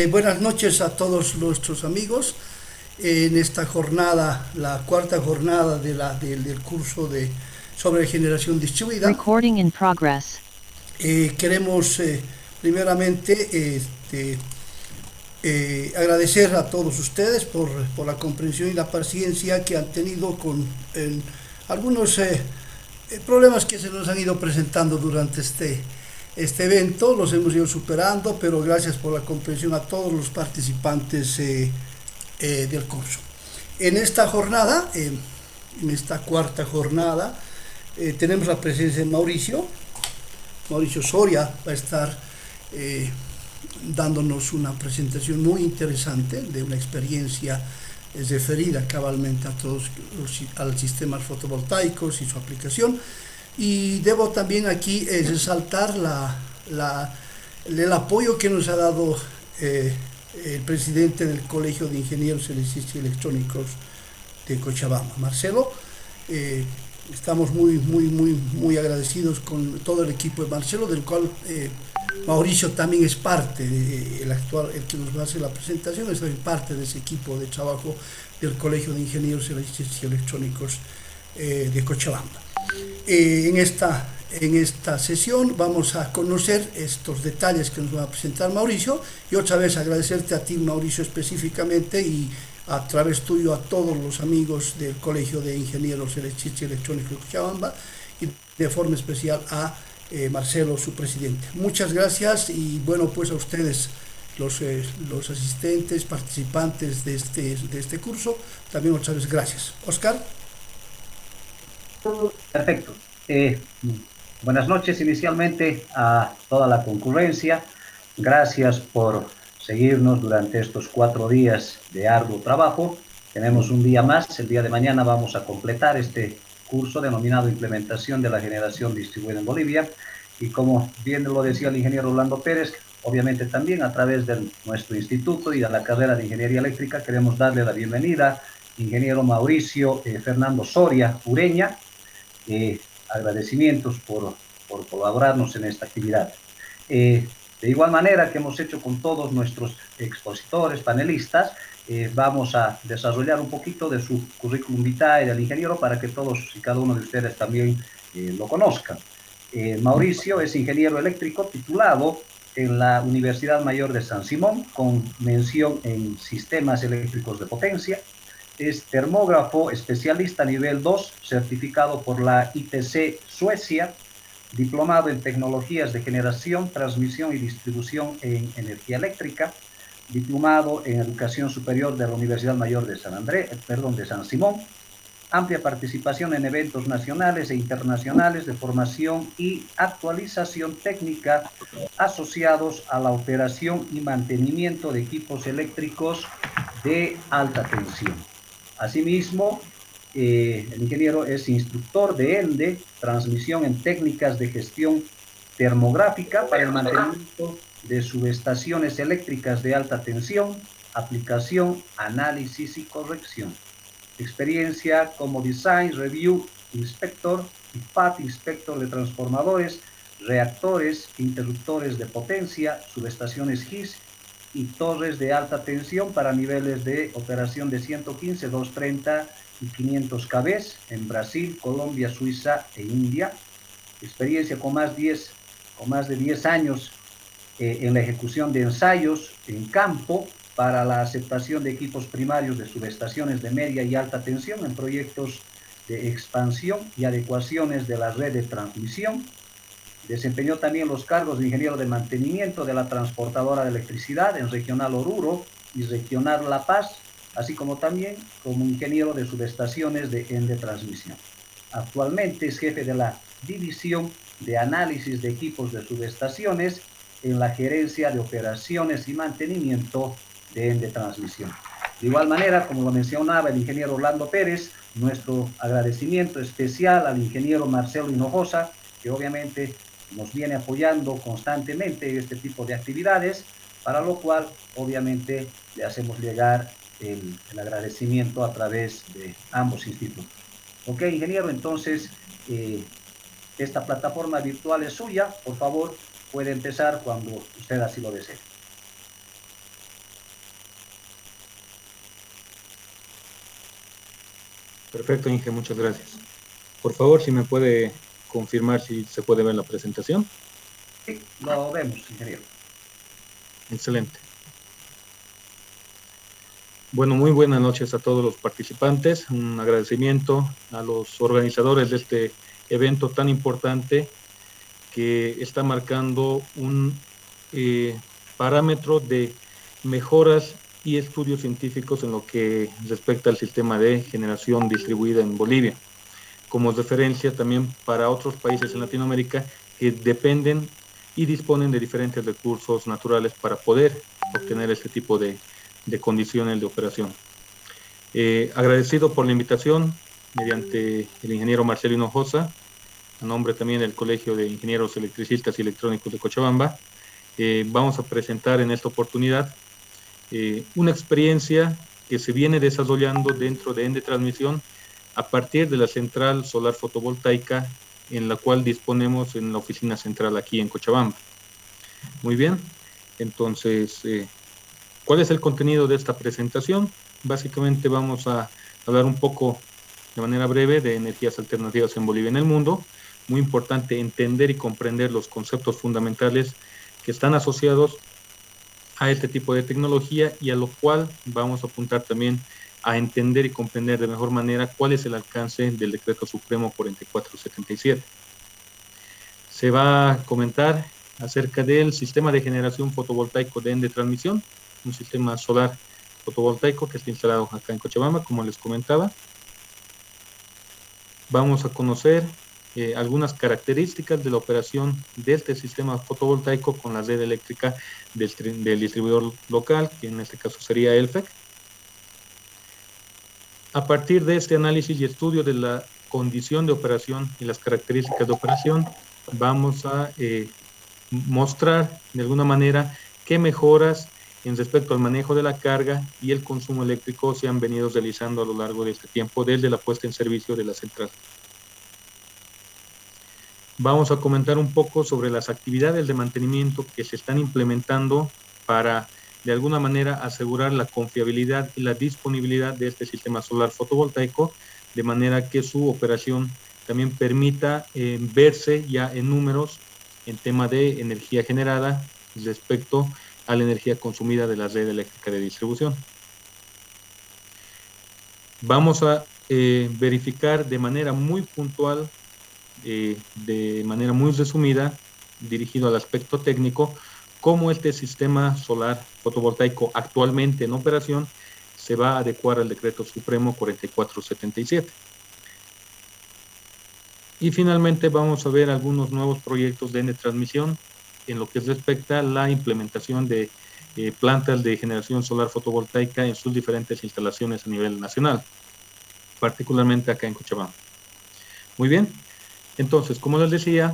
Buenas noches a todos nuestros amigos en esta jornada, la cuarta jornada del curso sobre generación distribuida. Recording in progress. Queremos primeramente agradecer a todos ustedes por la comprensión y la paciencia que han tenido con algunos problemas que se nos han ido presentando durante este evento. Los hemos ido superando, pero gracias por la comprensión a todos los participantes del curso. En esta jornada, en esta cuarta jornada, tenemos la presencia de Mauricio Soria. Va a estar dándonos una presentación muy interesante de una experiencia referida cabalmente a todos al sistemas fotovoltaicos y su aplicación. Y debo también aquí resaltar el apoyo que nos ha dado el presidente del Colegio de Ingenieros Electrónicos de Cochabamba, Marcelo. Estamos muy agradecidos con todo el equipo de Marcelo, del cual Mauricio también es parte, el que nos va a hacer la presentación, es parte de ese equipo de trabajo del Colegio de Ingenieros Electrónicos de Cochabamba. En esta sesión vamos a conocer estos detalles que nos va a presentar Mauricio, y otra vez agradecerte a ti, Mauricio, específicamente, y a través tuyo a todos los amigos del Colegio de Ingenieros Electrónicos de Cochabamba, y de forma especial a Marcelo, su presidente. Muchas gracias, y bueno, pues a ustedes, los asistentes, participantes de este curso, también otra vez gracias. Oscar. Perfecto. Buenas noches inicialmente a toda la concurrencia. Gracias por seguirnos durante estos 4 días de arduo trabajo. Tenemos un día más. El día de mañana vamos a completar este curso denominado Implementación de la Generación Distribuida en Bolivia. Y como bien lo decía el ingeniero Orlando Pérez, obviamente también a través de nuestro instituto y de la carrera de Ingeniería Eléctrica queremos darle la bienvenida al ingeniero Mauricio Fernando Soria Ureña. Agradecimientos por colaborarnos en esta actividad. De igual manera que hemos hecho con todos nuestros expositores, panelistas, vamos a desarrollar un poquito de su currículum vitae del ingeniero para que todos y cada uno de ustedes también lo conozcan. Mauricio es ingeniero eléctrico titulado en la Universidad Mayor de San Simón, con mención en sistemas eléctricos de potencia. Es termógrafo especialista nivel 2, certificado por la ITC Suecia, diplomado en tecnologías de generación, transmisión y distribución en energía eléctrica, diplomado en educación superior de la Universidad Mayor de San Simón, amplia participación en eventos nacionales e internacionales de formación y actualización técnica asociados a la operación y mantenimiento de equipos eléctricos de alta tensión. Asimismo, el ingeniero es instructor de ENDE, transmisión en técnicas de gestión termográfica para el mantenimiento de subestaciones eléctricas de alta tensión, aplicación, análisis y corrección. Experiencia como Design Review Inspector y Path Inspector de transformadores, reactores, interruptores de potencia, subestaciones GIS y torres de alta tensión para niveles de operación de 115, 230 y 500 kV en Brasil, Colombia, Suiza e India. Experiencia con más de 10 años en la ejecución de ensayos en campo para la aceptación de equipos primarios de subestaciones de media y alta tensión en proyectos de expansión y adecuaciones de la red de transmisión. Desempeñó también los cargos de ingeniero de mantenimiento de la transportadora de electricidad en Regional Oruro y Regional La Paz, así como también como ingeniero de subestaciones de ENDE Transmisión. Actualmente es jefe de la División de Análisis de Equipos de Subestaciones en la Gerencia de Operaciones y Mantenimiento de ENDE Transmisión. De igual manera, como lo mencionaba el ingeniero Orlando Pérez, nuestro agradecimiento especial al ingeniero Marcelo Hinojosa, que obviamente nos viene apoyando constantemente en este tipo de actividades, para lo cual obviamente le hacemos llegar el agradecimiento a través de ambos institutos. Ok, ingeniero, entonces esta plataforma virtual es suya. Por favor, puede empezar cuando usted así lo desee. Perfecto, Inge, muchas gracias. Por favor, si me puede confirmar si se puede ver la presentación. Sí, lo vemos, ingeniero. Excelente. Bueno, muy buenas noches a todos los participantes. Un agradecimiento a los organizadores de este evento tan importante que está marcando un parámetro de mejoras y estudios científicos en lo que respecta al sistema de generación distribuida en Bolivia, como referencia también para otros países en Latinoamérica que dependen y disponen de diferentes recursos naturales para poder obtener este tipo de condiciones de operación. Agradecido por la invitación mediante el ingeniero Marcelo Hinojosa, a nombre también del Colegio de Ingenieros Electricistas y Electrónicos de Cochabamba. Vamos a presentar en esta oportunidad una experiencia que se viene desarrollando dentro de Ende Transmisión a partir de la central solar fotovoltaica en la cual disponemos en la oficina central aquí en Cochabamba. Muy bien, entonces, ¿cuál es el contenido de esta presentación? Básicamente vamos a hablar un poco de manera breve de energías alternativas en Bolivia y en el mundo. Muy importante entender y comprender los conceptos fundamentales que están asociados a este tipo de tecnología y a lo cual vamos a apuntar también a entender y comprender de mejor manera cuál es el alcance del Decreto Supremo 4477. Se va a comentar acerca del sistema de generación fotovoltaico de Ende Transmisión, un sistema solar fotovoltaico que está instalado acá en Cochabamba, como les comentaba. Vamos a conocer algunas características de la operación de este sistema fotovoltaico con la red eléctrica del distribuidor local, que en este caso sería ELFEC. A partir de este análisis y estudio de la condición de operación y las características de operación, vamos a mostrar de alguna manera qué mejoras en respecto al manejo de la carga y el consumo eléctrico se han venido realizando a lo largo de este tiempo desde la puesta en servicio de la central. Vamos a comentar un poco sobre las actividades de mantenimiento que se están implementando para, de alguna manera, asegurar la confiabilidad y la disponibilidad de este sistema solar fotovoltaico, de manera que su operación también permita verse ya en números en tema de energía generada respecto a la energía consumida de la red eléctrica de distribución. Vamos a verificar de manera muy puntual, de manera muy resumida, dirigido al aspecto técnico, cómo este sistema solar fotovoltaico actualmente en operación se va a adecuar al Decreto Supremo 4477. Y finalmente vamos a ver algunos nuevos proyectos de transmisión en lo que respecta a la implementación de plantas de generación solar fotovoltaica en sus diferentes instalaciones a nivel nacional, particularmente acá en Cochabamba. Muy bien, entonces, como les decía,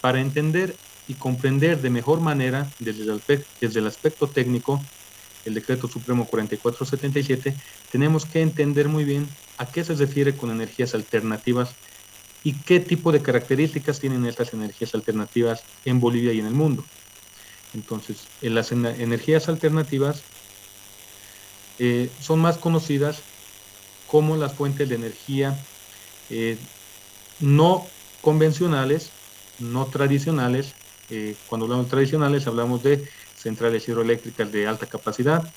para entender y comprender de mejor manera desde el aspecto técnico el Decreto Supremo 4477, tenemos que entender muy bien a qué se refiere con energías alternativas y qué tipo de características tienen estas energías alternativas en Bolivia y en el mundo. Entonces, las energías alternativas son más conocidas como las fuentes de energía no convencionales, no tradicionales. Cuando hablamos de tradicionales hablamos de centrales hidroeléctricas de alta capacidad,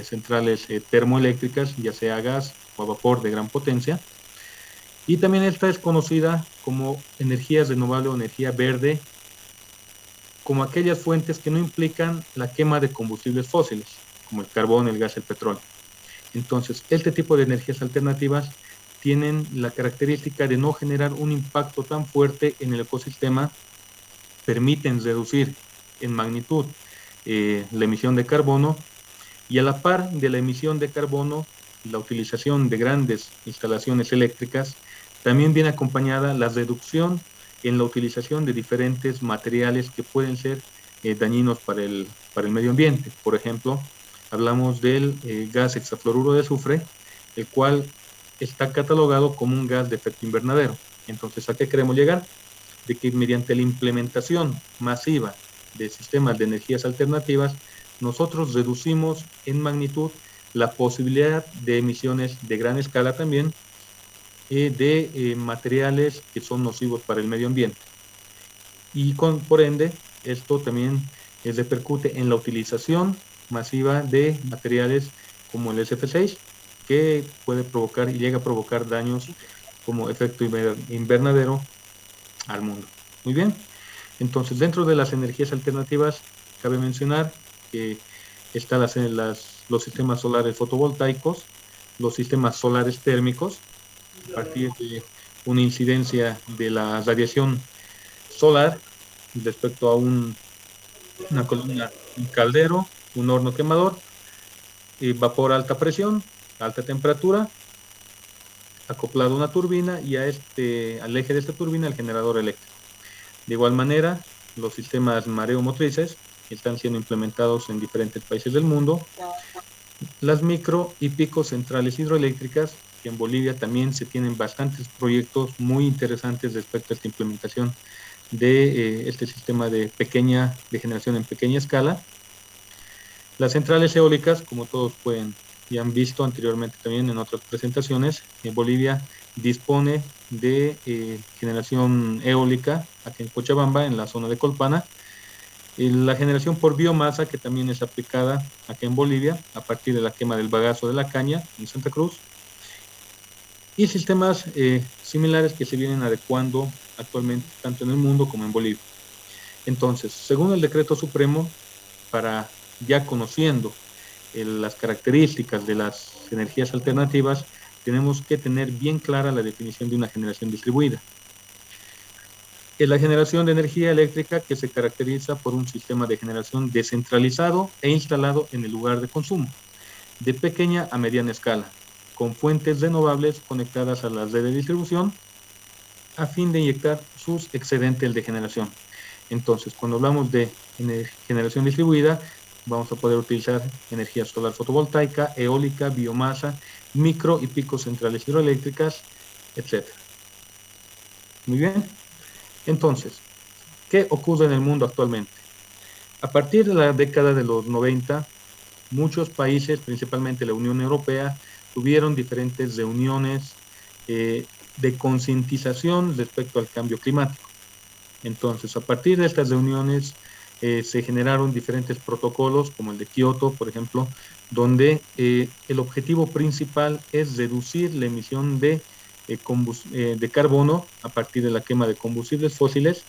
centrales termoeléctricas, ya sea a gas o a vapor de gran potencia. Y también esta es conocida como energías renovables o energía verde, como aquellas fuentes que no implican la quema de combustibles fósiles, como el carbón, el gas, el petróleo. Entonces, este tipo de energías alternativas tienen la característica de no generar un impacto tan fuerte en el ecosistema, permiten reducir en magnitud la emisión de carbono y a la par de la emisión de carbono, la utilización de grandes instalaciones eléctricas también viene acompañada la reducción en la utilización de diferentes materiales que pueden ser dañinos para el medio ambiente. Por ejemplo, hablamos del gas hexafluoruro de azufre, el cual está catalogado como un gas de efecto invernadero. Entonces, ¿a qué queremos llegar? De que mediante la implementación masiva de sistemas de energías alternativas, nosotros reducimos en magnitud la posibilidad de emisiones de gran escala también de materiales que son nocivos para el medio ambiente. Y por ende, esto también repercute en la utilización masiva de materiales como el SF6, que puede provocar y llega a provocar daños como efecto invernadero al mundo. Muy bien, entonces dentro de las energías alternativas cabe mencionar que están los sistemas solares fotovoltaicos, los sistemas solares térmicos, a partir de una incidencia de la radiación solar respecto a una columna, un caldero, un horno quemador, vapor a alta presión, alta temperatura, acoplado a una turbina y al eje de esta turbina el generador eléctrico. De igual manera, los sistemas mareomotrices están siendo implementados en diferentes países del mundo. Las micro y pico centrales hidroeléctricas, que en Bolivia también se tienen bastantes proyectos muy interesantes respecto a esta implementación de este sistema de generación en pequeña escala. Las centrales eólicas, como todos y han visto anteriormente también en otras presentaciones, en Bolivia dispone de generación eólica aquí en Cochabamba, en la zona de Colpana. La generación por biomasa, que también es aplicada aquí en Bolivia, a partir de la quema del bagazo de la caña en Santa Cruz. Y sistemas similares que se vienen adecuando actualmente tanto en el mundo como en Bolivia. Entonces, según el decreto supremo, ya conociendo las características de las energías alternativas, tenemos que tener bien clara la definición de una generación distribuida. Es la generación de energía eléctrica que se caracteriza por un sistema de generación descentralizado e instalado en el lugar de consumo, de pequeña a mediana escala, con fuentes renovables conectadas a la red de distribución, a fin de inyectar sus excedentes de generación. Entonces, cuando hablamos de generación distribuida, vamos a poder utilizar energía solar fotovoltaica, eólica, biomasa, micro y pico centrales hidroeléctricas, etc. Muy bien. Entonces, ¿qué ocurre en el mundo actualmente? A partir de la década de los 90, muchos países, principalmente la Unión Europea, tuvieron diferentes reuniones de concientización respecto al cambio climático. Entonces, a partir de estas reuniones se generaron diferentes protocolos, como el de Kioto, por ejemplo, donde el objetivo principal es reducir la emisión de carbono a partir de la quema de combustibles fósiles.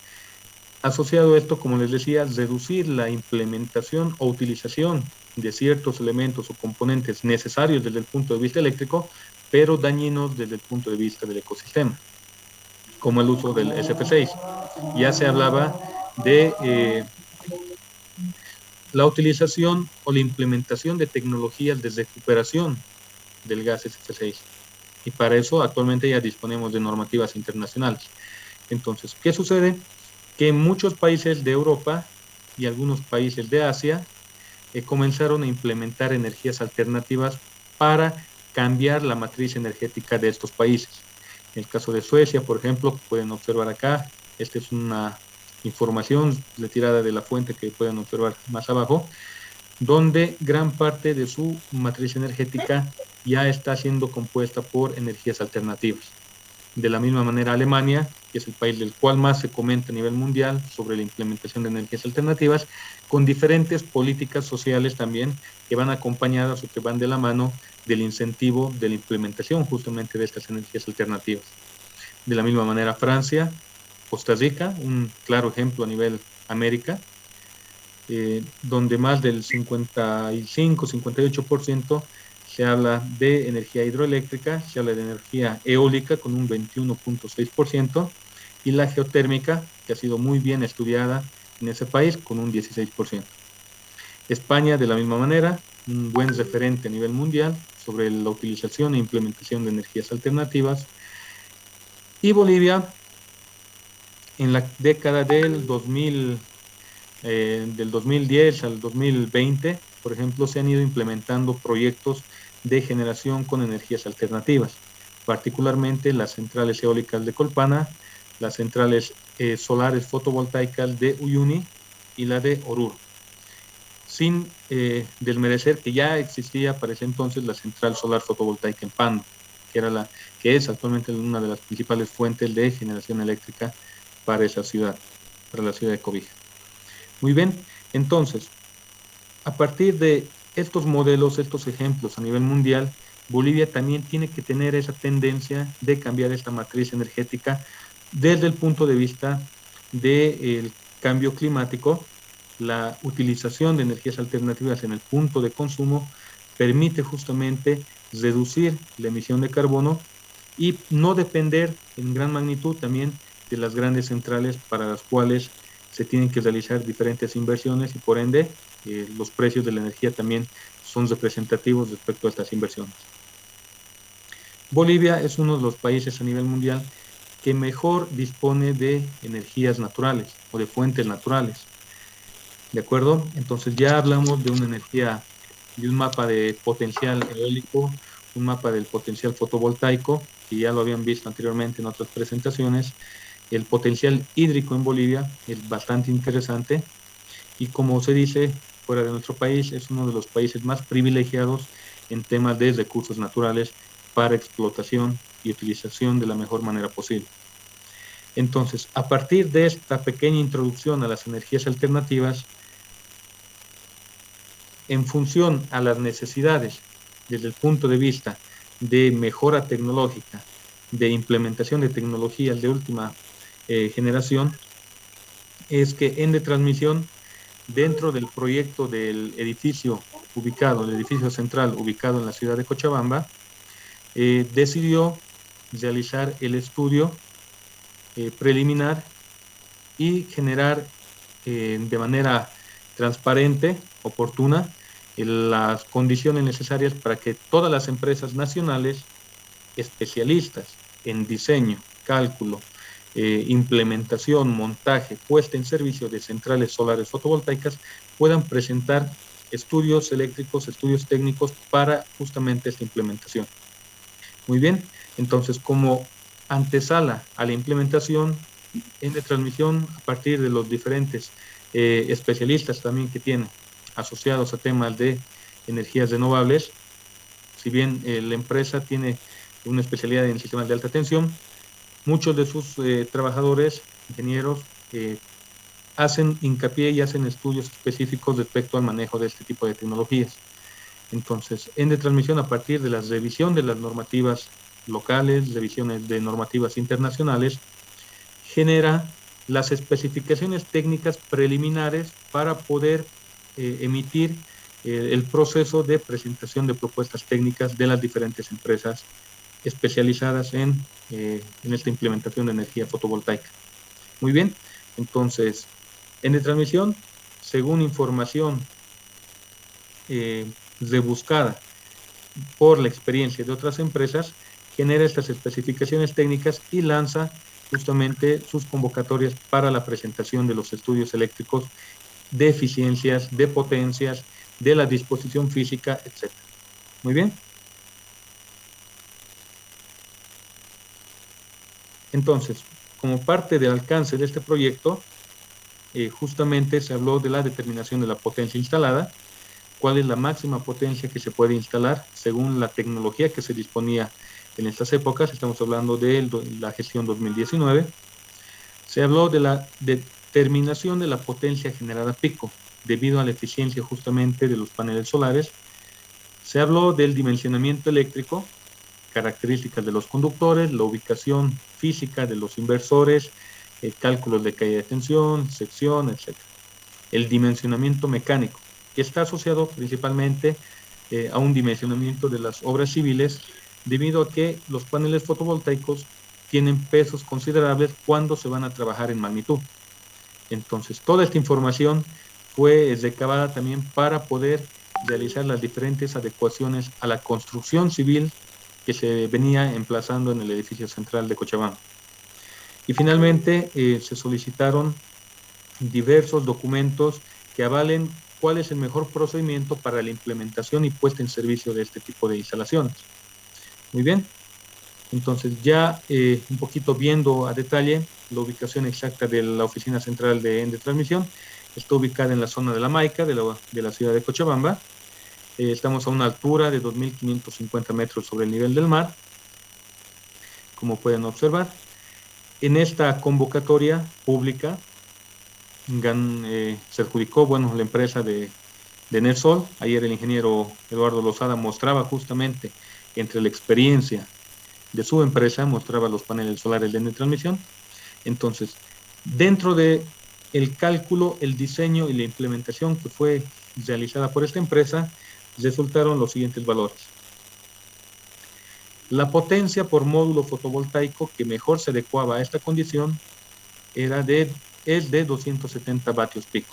Asociado a esto, como les decía, reducir la implementación o utilización de ciertos elementos o componentes necesarios desde el punto de vista eléctrico, pero dañinos desde el punto de vista del ecosistema, como el uso del SF6. Ya se hablaba de la utilización o la implementación de tecnologías de recuperación del gas SF6. Y para eso actualmente ya disponemos de normativas internacionales. Entonces, ¿qué sucede? Que muchos países de Europa y algunos países de Asia comenzaron a implementar energías alternativas para cambiar la matriz energética de estos países. En el caso de Suecia, por ejemplo, pueden observar acá, esta es una información retirada de la fuente que pueden observar más abajo, donde gran parte de su matriz energética ya está siendo compuesta por energías alternativas. De la misma manera, Alemania, que es el país del cual más se comenta a nivel mundial sobre la implementación de energías alternativas, con diferentes políticas sociales también que van acompañadas o que van de la mano del incentivo de la implementación justamente de estas energías alternativas. De la misma manera, Francia, Costa Rica, un claro ejemplo a nivel América, donde más del 55-58% se habla de energía hidroeléctrica, se habla de energía eólica con un 21.6% y la geotérmica, que ha sido muy bien estudiada en ese país, con un 16%. España, de la misma manera, un buen referente a nivel mundial sobre la utilización e implementación de energías alternativas. Y Bolivia, en la década del 2010 al 2020, por ejemplo, se han ido implementando proyectos de generación con energías alternativas, particularmente las centrales eólicas de Colpana, las centrales solares fotovoltaicas de Uyuni y la de Oruro, sin desmerecer que ya existía para ese entonces la central solar fotovoltaica en Pando. que es actualmente una de las principales fuentes de generación eléctrica para esa ciudad, para la ciudad de Cobija. Muy bien, entonces, a partir de estos modelos, estos ejemplos a nivel mundial, Bolivia también tiene que tener esa tendencia de cambiar esta matriz energética desde el punto de vista del cambio climático. La utilización de energías alternativas en el punto de consumo permite justamente reducir la emisión de carbono y no depender en gran magnitud también de las grandes centrales para las cuales se tienen que realizar diferentes inversiones y por ende los precios de la energía también son representativos respecto a estas inversiones. Bolivia es uno de los países a nivel mundial que mejor dispone de energías naturales o de fuentes naturales. ¿De acuerdo? Entonces ya hablamos de una energía, de un mapa de potencial eólico, un mapa del potencial fotovoltaico, que ya lo habían visto anteriormente en otras presentaciones. El potencial hídrico en Bolivia es bastante interesante y como se dice, fuera de nuestro país, es uno de los países más privilegiados en temas de recursos naturales para explotación y utilización de la mejor manera posible. Entonces, a partir de esta pequeña introducción a las energías alternativas, en función a las necesidades desde el punto de vista de mejora tecnológica, de implementación de tecnologías de última generación, es que Ende Transmisión, dentro del proyecto del edificio ubicado, el edificio central ubicado en la ciudad de Cochabamba, decidió realizar el estudio preliminar y generar de manera transparente, oportuna, las condiciones necesarias para que todas las empresas nacionales especialistas en diseño, cálculo, implementación, montaje, puesta en servicio de centrales solares fotovoltaicas puedan presentar estudios eléctricos, estudios técnicos para justamente esta implementación. Muy bien, entonces como antesala a la implementación en de transmisión a partir de los diferentes especialistas también que tiene asociados a temas de energías renovables, si bien la empresa tiene una especialidad en sistemas de alta tensión, muchos de sus trabajadores, ingenieros, hacen hincapié y hacen estudios específicos respecto al manejo de este tipo de tecnologías. Entonces, en de transmisión, a partir de la revisión de las normativas locales, revisiones de normativas internacionales, genera las especificaciones técnicas preliminares para poder emitir el proceso de presentación de propuestas técnicas de las diferentes empresas especializadas en esta implementación de energía fotovoltaica. Muy bien, entonces, en de transmisión, según información rebuscada por la experiencia de otras empresas, genera estas especificaciones técnicas y lanza justamente sus convocatorias para la presentación de los estudios eléctricos de eficiencias, de potencias, de la disposición física, etc. Muy bien. Entonces, como parte del alcance de este proyecto, justamente se habló de la determinación de la potencia instalada, cuál es la máxima potencia que se puede instalar según la tecnología que se disponía en estas épocas. Estamos hablando de la gestión 2019. Se habló de la determinación de la potencia generada pico debido a la eficiencia justamente de los paneles solares. Se habló del dimensionamiento eléctrico, características de los conductores, la ubicación física de los inversores, cálculos de caída de tensión, sección, etc. El dimensionamiento mecánico, que está asociado principalmente a un dimensionamiento de las obras civiles, debido a que los paneles fotovoltaicos tienen pesos considerables cuando se van a trabajar en magnitud. Entonces, toda esta información fue recabada también para poder realizar las diferentes adecuaciones a la construcción civil que se venía emplazando en el edificio central de Cochabamba. Y finalmente se solicitaron diversos documentos que avalen cuál es el mejor procedimiento para la implementación y puesta en servicio de este tipo de instalaciones. Muy bien, entonces ya un poquito viendo a detalle la ubicación exacta de la oficina central de Ende Transmisión, está ubicada en la zona de La Maica, de la ciudad de Cochabamba. Estamos a una altura de 2.550 metros sobre el nivel del mar. como pueden observar. En esta convocatoria pública se adjudicó, bueno, la empresa de Enersol. Ayer el ingeniero Eduardo Lozada mostraba justamente, entre la experiencia de su empresa, mostraba los paneles solares de Netransmisión. Entonces, dentro de el cálculo, el diseño y la implementación que fue realizada por esta empresa, resultaron los siguientes valores. La potencia por módulo fotovoltaico que mejor se adecuaba a esta condición es de 270 vatios pico.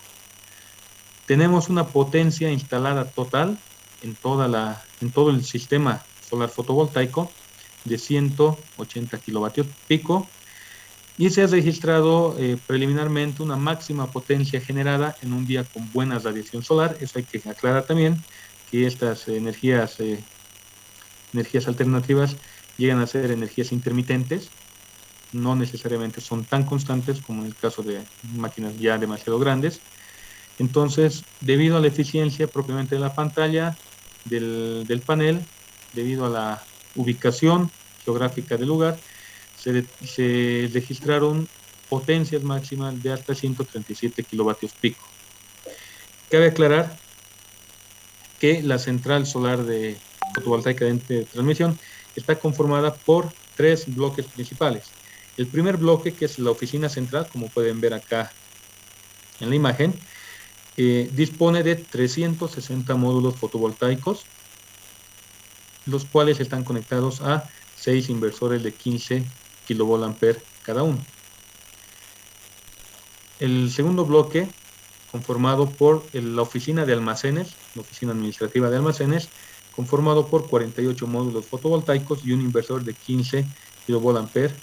Tenemos una potencia instalada total en todo el sistema solar fotovoltaico de 180 kilovatios pico, y se ha registrado preliminarmente una máxima potencia generada en un día con buena radiación solar. Eso hay que aclarar también, que estas energías alternativas llegan a ser energías intermitentes, no necesariamente son tan constantes como en el caso de máquinas ya demasiado grandes. Entonces, debido a la eficiencia propiamente de la pantalla, del panel, debido a la ubicación geográfica del lugar, se registraron potencias máximas de hasta 137 kilovatios pico. Cabe aclarar que la central solar fotovoltaica de transmisión está conformada por 3 bloques principales. El primer bloque, que es la oficina central, como pueden ver acá en la imagen, dispone de 360 módulos fotovoltaicos, los cuales están conectados a 6 inversores de 15 kilovolt-ampere cada uno. El segundo bloque, conformado por la oficina de almacenes, la oficina administrativa de almacenes, conformado por 48 módulos fotovoltaicos y un inversor de 15 kilovolt-ampere.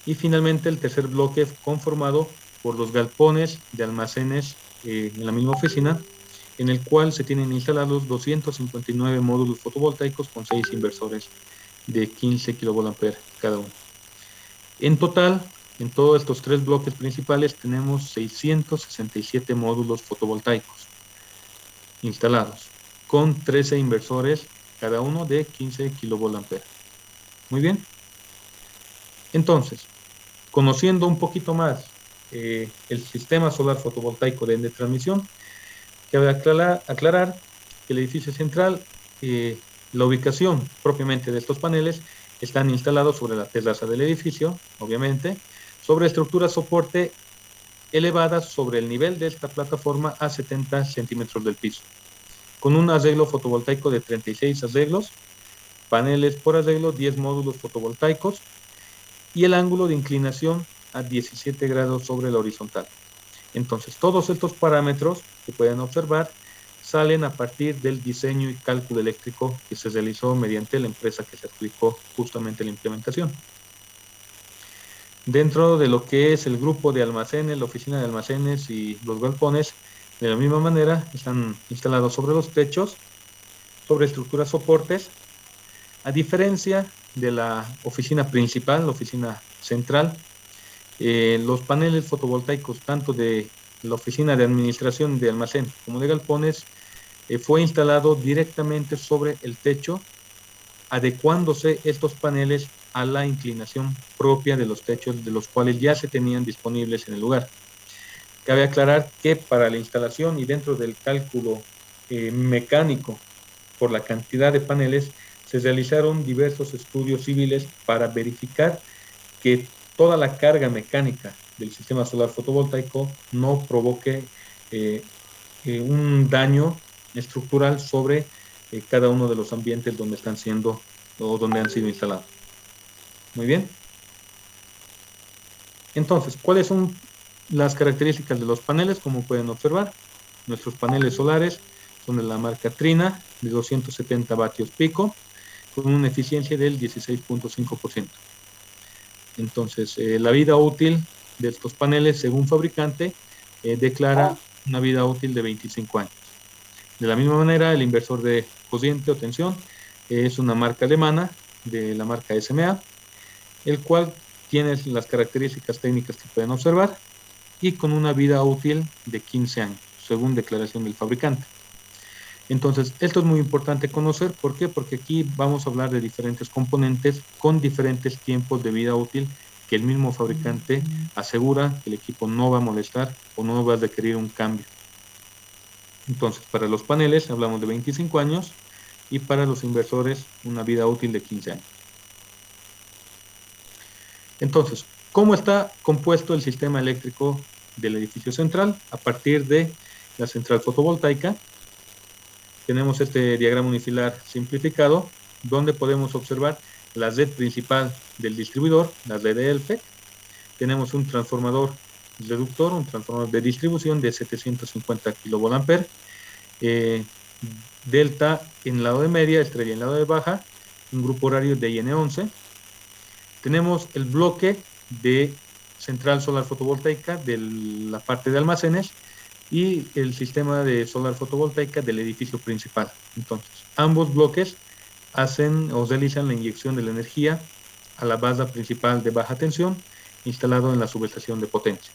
Y finalmente el tercer bloque, conformado por los galpones de almacenes en la misma oficina, en el cual se tienen instalados 259 módulos fotovoltaicos con 6 inversores de 15 kilovolt-ampere cada uno. En total, en todos estos 3 bloques principales tenemos 667 módulos fotovoltaicos instalados, con 13 inversores cada uno de 15 kilovolt-ampere. Muy bien. Entonces, conociendo un poquito más el sistema solar fotovoltaico de Netransmisión, cabe aclarar que el edificio central, la ubicación propiamente de estos paneles, están instalados sobre la terraza del edificio, obviamente, sobre estructuras soporte elevadas sobre el nivel de esta plataforma a 70 centímetros del piso, con un arreglo fotovoltaico de 36 arreglos, paneles por arreglo, 10 módulos fotovoltaicos, y el ángulo de inclinación a 17 grados sobre la horizontal. Entonces, todos estos parámetros que pueden observar salen a partir del diseño y cálculo eléctrico que se realizó mediante la empresa que se adjudicó justamente la implementación. Dentro de lo que es el grupo de almacenes, la oficina de almacenes y los galpones, de la misma manera, están instalados sobre los techos, sobre estructuras soportes. A diferencia de la oficina principal, la oficina central, los paneles fotovoltaicos, tanto de la oficina de administración de almacén como de galpones, fue instalado directamente sobre el techo, adecuándose estos paneles a la inclinación propia de los techos, de los cuales ya se tenían disponibles en el lugar. Cabe aclarar que para la instalación y dentro del cálculo mecánico por la cantidad de paneles, se realizaron diversos estudios civiles para verificar que toda la carga mecánica del sistema solar fotovoltaico no provoque un daño estructural sobre cada uno de los ambientes donde están siendo o donde han sido instalados. Muy bien. Entonces, ¿cuáles son las características de los paneles? Como pueden observar, nuestros paneles solares son de la marca Trina, de 270 vatios pico, con una eficiencia del 16.5%. Entonces, la vida útil de estos paneles, según fabricante, declara una vida útil de 25 años. De la misma manera, el inversor de corriente o tensión es una marca alemana, de la marca SMA, el cual tiene las características técnicas que pueden observar y con una vida útil de 15 años, según declaración del fabricante. Entonces, esto es muy importante conocer. ¿Por qué? Porque aquí vamos a hablar de diferentes componentes con diferentes tiempos de vida útil que el mismo fabricante asegura que el equipo no va a molestar o no va a requerir un cambio. Entonces, para los paneles hablamos de 25 años y para los inversores una vida útil de 15 años. Entonces, ¿cómo está compuesto el sistema eléctrico del edificio central? A partir de la central fotovoltaica, tenemos este diagrama unifilar simplificado, donde podemos observar la red principal del distribuidor, la red de ELFEC. Tenemos un transformador reductor, un transformador de distribución de 750 kVA, delta en lado de media, estrella en lado de baja, un grupo horario de IN11. Tenemos el bloque de central solar fotovoltaica de la parte de almacenes y el sistema de solar fotovoltaica del edificio principal. Entonces, ambos bloques hacen o realizan la inyección de la energía a la base principal de baja tensión instalado en la subestación de potencia.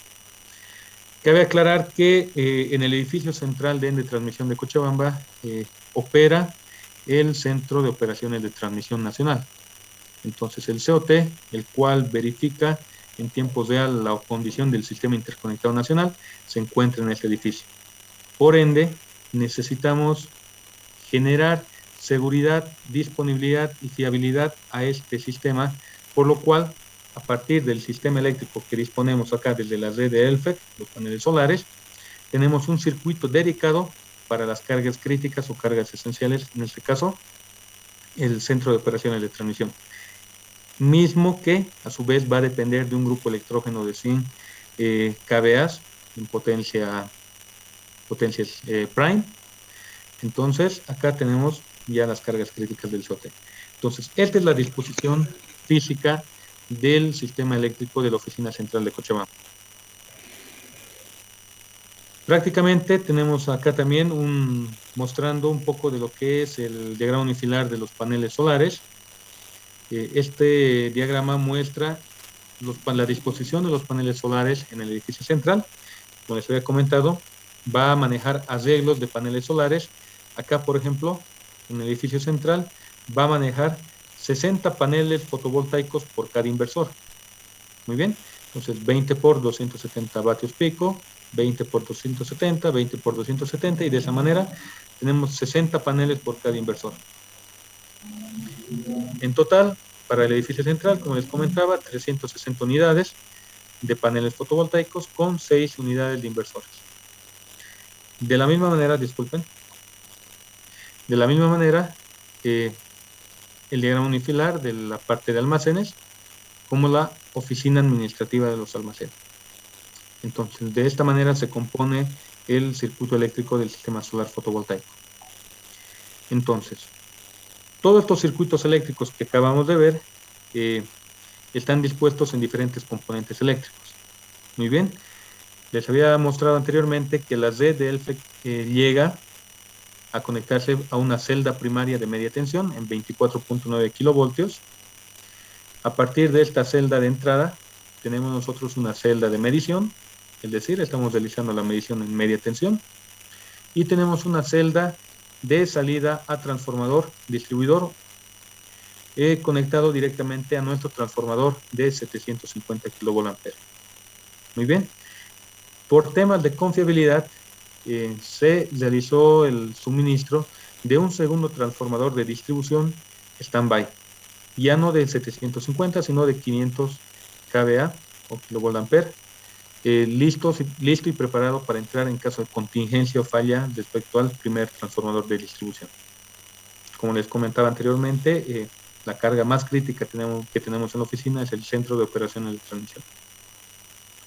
Cabe aclarar que en el edificio central de Ende Transmisión de Cochabamba opera el Centro de Operaciones de Transmisión Nacional. Entonces, el COT, el cual verifica en tiempo real la condición del sistema interconectado nacional, se encuentra en este edificio. Por ende, necesitamos generar seguridad, disponibilidad y fiabilidad a este sistema, por lo cual, a partir del sistema eléctrico que disponemos acá desde la red de ELFEC, los paneles solares, tenemos un circuito dedicado para las cargas críticas o cargas esenciales, en este caso, el Centro de Operaciones de Transmisión, mismo que a su vez va a depender de un grupo electrógeno de 100 kVA en potencias prime. Entonces, acá tenemos ya las cargas críticas del COT. Entonces, esta es la disposición física del sistema eléctrico de la Oficina Central de Cochabamba. Prácticamente tenemos acá también mostrando un poco de lo que es el diagrama unifilar de los paneles solares. Este diagrama muestra la disposición de los paneles solares en el edificio central. Como les había comentado, va a manejar arreglos de paneles solares. Acá, por ejemplo, en el edificio central, va a manejar 60 paneles fotovoltaicos por cada inversor. Muy bien. Entonces, 20 por 270 vatios pico, 20 por 270, 20 por 270, y de esa manera tenemos 60 paneles por cada inversor. En total, para el edificio central, como les comentaba, 360 unidades de paneles fotovoltaicos con 6 unidades de inversores. De la misma manera, el diagrama unifilar de la parte de almacenes, como la oficina administrativa de los almacenes. Entonces, de esta manera se compone el circuito eléctrico del sistema solar fotovoltaico. Entonces, todos estos circuitos eléctricos que acabamos de ver están dispuestos en diferentes componentes eléctricos. Muy bien, les había mostrado anteriormente que la red de ELFEC llega a conectarse a una celda primaria de media tensión en 24.9 kilovoltios. A partir de esta celda de entrada, tenemos nosotros una celda de medición, es decir, estamos realizando la medición en media tensión, y tenemos una celda de salida a transformador distribuidor conectado directamente a nuestro transformador de 750 kVA. Muy bien. Por temas de confiabilidad, se realizó el suministro de un segundo transformador de distribución stand-by, ya no de 750, sino de 500 kVA o kVA, listo y preparado para entrar en caso de contingencia o falla respecto al primer transformador de distribución. Como les comentaba anteriormente, la carga más crítica que tenemos en la oficina es el Centro de Operaciones de Transmisión.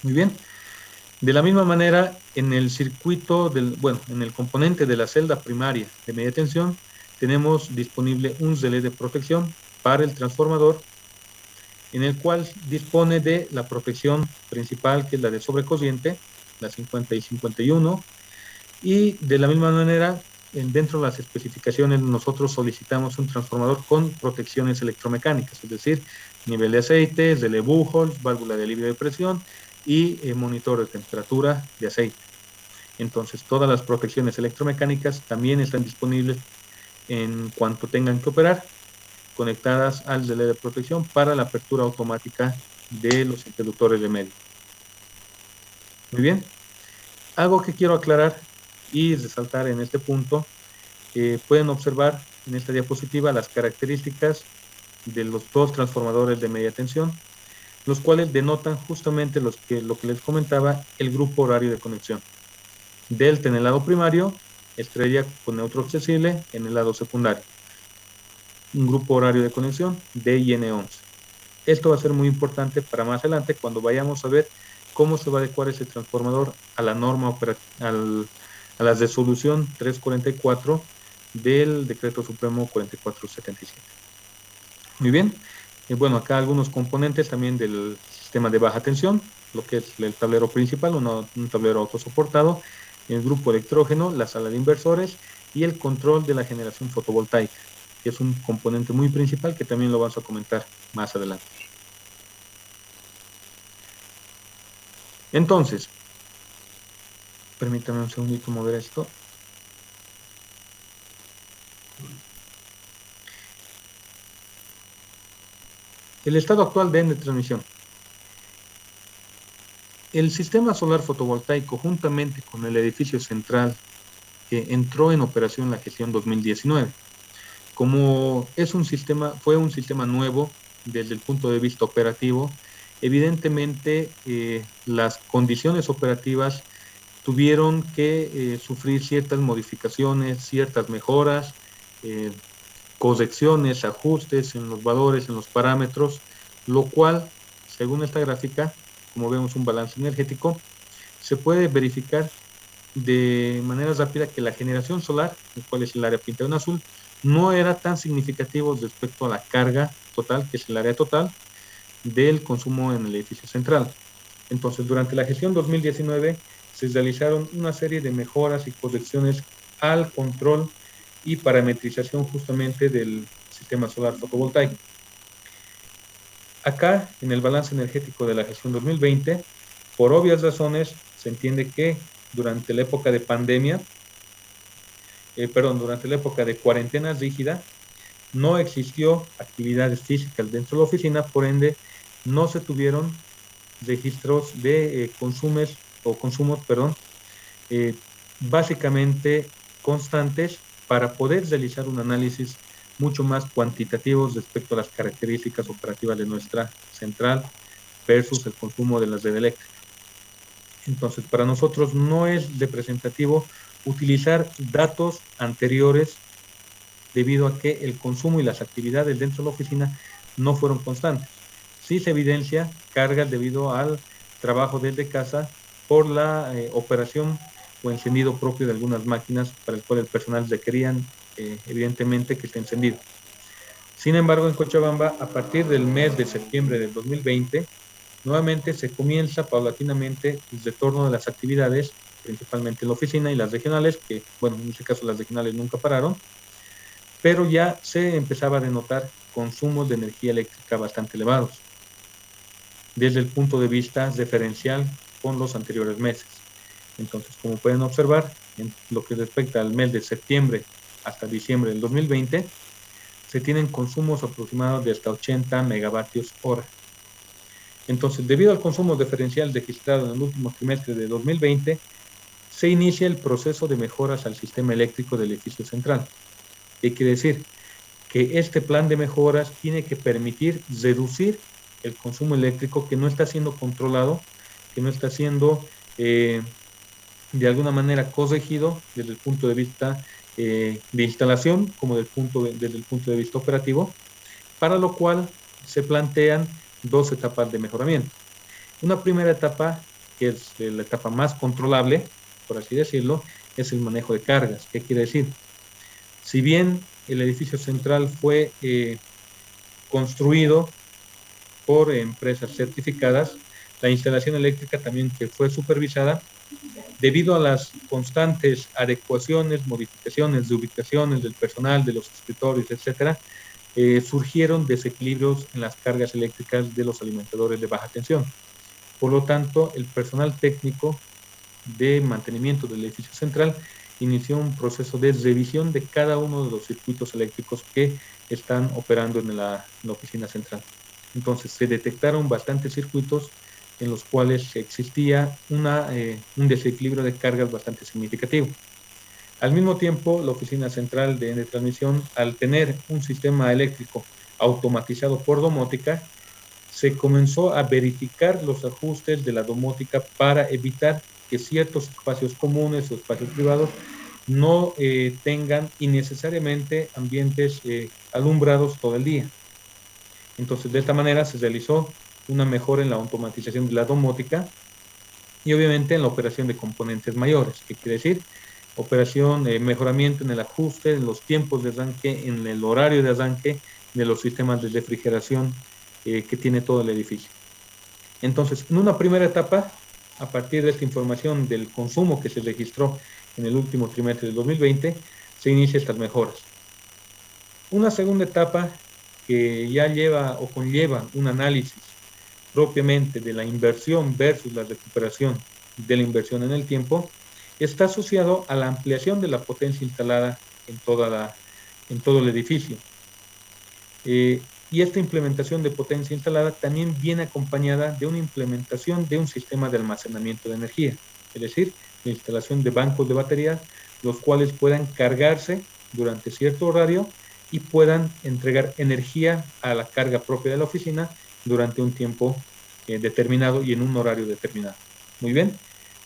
Muy bien. De la misma manera, en el circuito, en el componente de la celda primaria de media tensión, tenemos disponible un relé de protección para el transformador, en el cual dispone de la protección principal, que es la de sobrecorriente, la 50 y 51, y de la misma manera, dentro de las especificaciones, nosotros solicitamos un transformador con protecciones electromecánicas, es decir, nivel de aceite, relé Buchholz, válvula de alivio de presión y monitor de temperatura de aceite. Entonces, todas las protecciones electromecánicas también están disponibles en cuanto tengan que operar, conectadas al relé de protección para la apertura automática de los interruptores de medio. Muy bien. Algo que quiero aclarar y resaltar en este punto, pueden observar en esta diapositiva las características de los dos transformadores de media tensión, los cuales denotan justamente lo que les comentaba, el grupo horario de conexión. Delta en el lado primario, estrella con neutro accesible en el lado secundario. Un grupo horario de conexión de IN11. Esto va a ser muy importante para más adelante cuando vayamos a ver cómo se va a adecuar ese transformador a la norma a la resolución 344 del Decreto Supremo 4477. Muy bien. Bueno, acá algunos componentes también del sistema de baja tensión, lo que es el tablero principal, un tablero autosoportado, el grupo electrógeno, la sala de inversores y el control de la generación fotovoltaica, que es un componente muy principal que también lo vamos a comentar más adelante. Entonces, permítame un segundito mover esto. El estado actual de transmisión. El sistema solar fotovoltaico, juntamente con el edificio central, que entró en operación en la gestión 2019. Como fue un sistema nuevo desde el punto de vista operativo, evidentemente las condiciones operativas tuvieron que sufrir ciertas modificaciones, ciertas mejoras, correcciones, ajustes en los valores, en los parámetros, lo cual, según esta gráfica, como vemos un balance energético, se puede verificar de manera rápida que la generación solar, el cual es el área pintada en azul, no era tan significativo respecto a la carga total, que es el área total, del consumo en el edificio central. Entonces, durante la gestión 2019 se realizaron una serie de mejoras y correcciones al control y parametrización justamente del sistema solar fotovoltaico. Acá, en el balance energético de la gestión 2020, por obvias razones, se entiende que durante la época de pandemia, durante la época de cuarentena rígida, no existió actividades físicas dentro de la oficina, por ende, no se tuvieron registros de consumos, básicamente constantes para poder realizar un análisis mucho más cuantitativo respecto a las características operativas de nuestra central versus el consumo de la red eléctrica. Entonces, para nosotros no es representativo utilizar datos anteriores debido a que el consumo y las actividades dentro de la oficina no fueron constantes. Sí se evidencia cargas debido al trabajo desde casa por la operación o encendido propio de algunas máquinas para el cual el personal requerían evidentemente que esté encendido. Sin embargo, en Cochabamba, a partir del mes de septiembre del 2020, nuevamente se comienza paulatinamente el retorno de las actividades, principalmente en la oficina y las regionales, que, bueno, en este caso las regionales nunca pararon, pero ya se empezaba a denotar consumos de energía eléctrica bastante elevados, desde el punto de vista referencial con los anteriores meses. Entonces, como pueden observar, en lo que respecta al mes de septiembre hasta diciembre del 2020, se tienen consumos aproximados de hasta 80 megavatios hora. Entonces, debido al consumo diferencial registrado en el último trimestre de 2020, se inicia el proceso de mejoras al sistema eléctrico del edificio central. ¿Qué quiere decir? Que este plan de mejoras tiene que permitir reducir el consumo eléctrico que no está siendo controlado, que no está siendo de alguna manera corregido desde el punto de vista de instalación como desde el punto de vista operativo, para lo cual se plantean dos etapas de mejoramiento. Una primera etapa, que es la etapa más controlable, por así decirlo, es el manejo de cargas. ¿Qué quiere decir? Si bien el edificio central fue construido por empresas certificadas, la instalación eléctrica también que fue supervisada, debido a las constantes adecuaciones, modificaciones de ubicaciones del personal, de los escritorios, etcétera, surgieron desequilibrios en las cargas eléctricas de los alimentadores de baja tensión. Por lo tanto, el personal técnico de mantenimiento del edificio central inició un proceso de revisión de cada uno de los circuitos eléctricos que están operando en la oficina central. Entonces se detectaron bastantes circuitos en los cuales existía un desequilibrio de cargas bastante significativo. Al mismo tiempo, la oficina central de transmisión, al tener un sistema eléctrico automatizado por domótica, se comenzó a verificar los ajustes de la domótica para evitar que ciertos espacios comunes o espacios privados no tengan innecesariamente ambientes alumbrados todo el día. Entonces, de esta manera se realizó una mejora en la automatización de la domótica y obviamente en la operación de componentes mayores, que quiere decir mejoramiento en el ajuste, en los tiempos de arranque, en el horario de arranque de los sistemas de refrigeración que tiene todo el edificio. Entonces, en una primera etapa, a partir de esta información del consumo que se registró en el último trimestre del 2020, se inician estas mejoras. Una segunda etapa que ya lleva o conlleva un análisis propiamente de la inversión versus la recuperación de la inversión en el tiempo, está asociado a la ampliación de la potencia instalada en todo el edificio. Y esta implementación de potencia instalada también viene acompañada de una implementación de un sistema de almacenamiento de energía, es decir, la instalación de bancos de baterías, los cuales puedan cargarse durante cierto horario y puedan entregar energía a la carga propia de la oficina durante un tiempo determinado y en un horario determinado. Muy bien,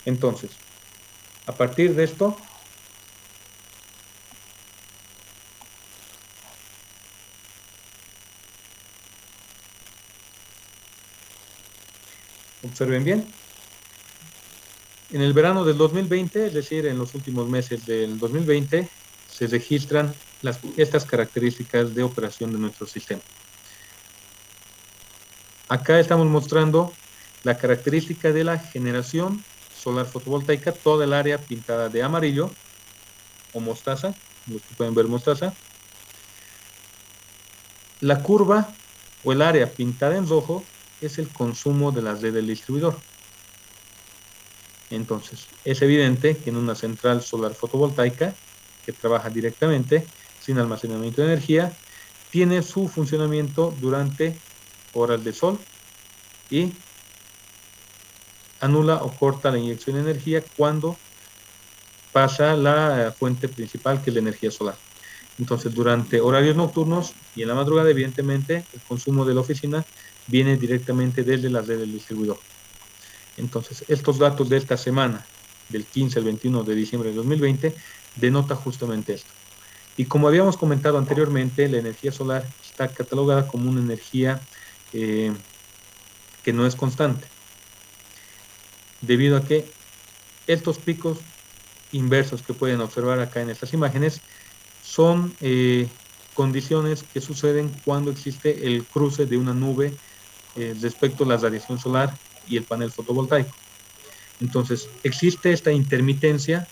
entonces, a partir de esto, observen bien, en el verano del 2020, es decir, en los últimos meses del 2020, se registran estas características de operación de nuestro sistema. Acá estamos mostrando la característica de la generación solar fotovoltaica, toda el área pintada de amarillo o mostaza, los que pueden ver mostaza. La curva o el área pintada en rojo es el consumo de la red del distribuidor. Entonces, es evidente que en una central solar fotovoltaica que trabaja directamente sin almacenamiento de energía, tiene su funcionamiento durante horas de sol y anula o corta la inyección de energía cuando pasa la fuente principal, que es la energía solar. Entonces, durante horarios nocturnos y en la madrugada, evidentemente, el consumo de la oficina viene directamente desde la red del distribuidor. Entonces, estos datos de esta semana, del 15 al 21 de diciembre de 2020, denota justamente esto. Y como habíamos comentado anteriormente, la energía solar está catalogada como una energía que no es constante, debido a que estos picos inversos que pueden observar acá en estas imágenes son condiciones que suceden cuando existe el cruce de una nube respecto a la radiación solar y el panel fotovoltaico. Entonces, existe esta intermitencia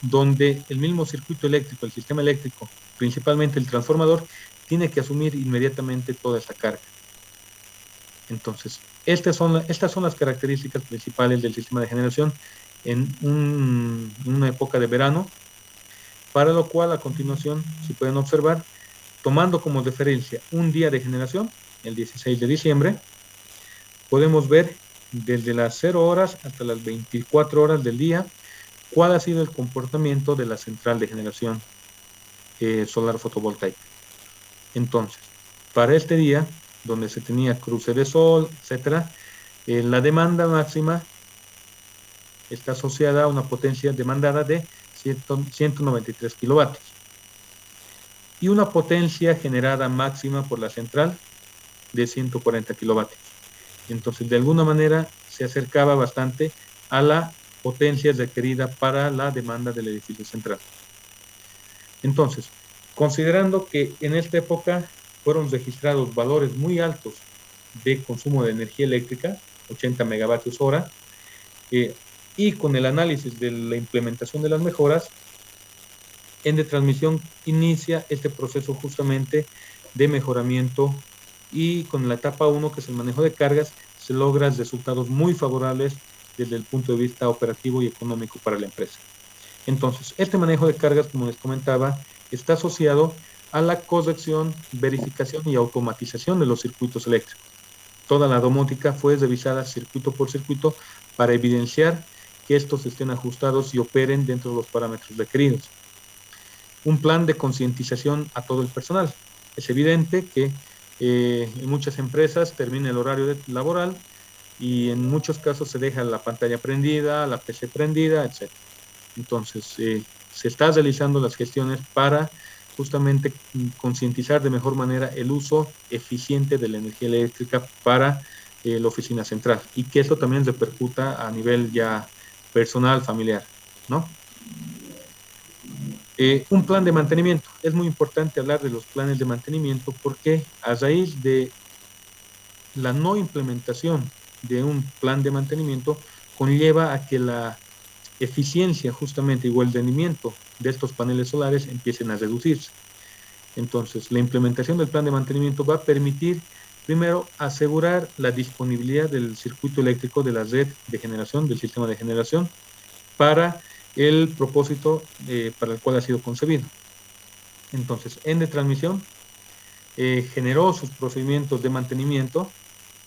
donde el mismo circuito eléctrico, el sistema eléctrico, principalmente el transformador, tiene que asumir inmediatamente toda esta carga. Entonces, estas son las características principales del sistema de generación en una época de verano, para lo cual a continuación se pueden observar, tomando como referencia un día de generación, el 16 de diciembre, podemos ver desde las 0 horas hasta las 24 horas del día cuál ha sido el comportamiento de la central de generación solar fotovoltaica. Entonces, para este día, donde se tenía cruce de sol, etcétera, la demanda máxima está asociada a una potencia demandada de 193 kilovatios y una potencia generada máxima por la central de 140 kilovatios. Entonces, de alguna manera, se acercaba bastante a la potencia requerida para la demanda del edificio central. Entonces, considerando que en esta época fueron registrados valores muy altos de consumo de energía eléctrica, 80 megavatios hora, y con el análisis de la implementación de las mejoras, en transmisión inicia este proceso justamente de mejoramiento, y con la etapa 1, que es el manejo de cargas, se logran resultados muy favorables desde el punto de vista operativo y económico para la empresa. Entonces, este manejo de cargas, como les comentaba, está asociado a la corrección, verificación y automatización de los circuitos eléctricos. Toda la domótica fue revisada circuito por circuito para evidenciar que estos estén ajustados y operen dentro de los parámetros requeridos. Un plan de concientización a todo el personal. Es evidente que en muchas empresas termina el horario laboral y en muchos casos se deja la pantalla prendida, la PC prendida, etc. Entonces, se están realizando las gestiones para justamente concientizar de mejor manera el uso eficiente de la energía eléctrica para la oficina central y que esto también repercuta a nivel ya personal, familiar, ¿no? Un plan de mantenimiento. Es muy importante hablar de los planes de mantenimiento porque a raíz de la no implementación de un plan de mantenimiento conlleva a que la eficiencia justamente o el rendimiento de estos paneles solares empiecen a reducirse. Entonces, la implementación del plan de mantenimiento va a permitir, primero, asegurar la disponibilidad del circuito eléctrico de la red de generación, del sistema de generación, para el propósito para el cual ha sido concebido. Entonces, Ende Transmisión generó sus procedimientos de mantenimiento,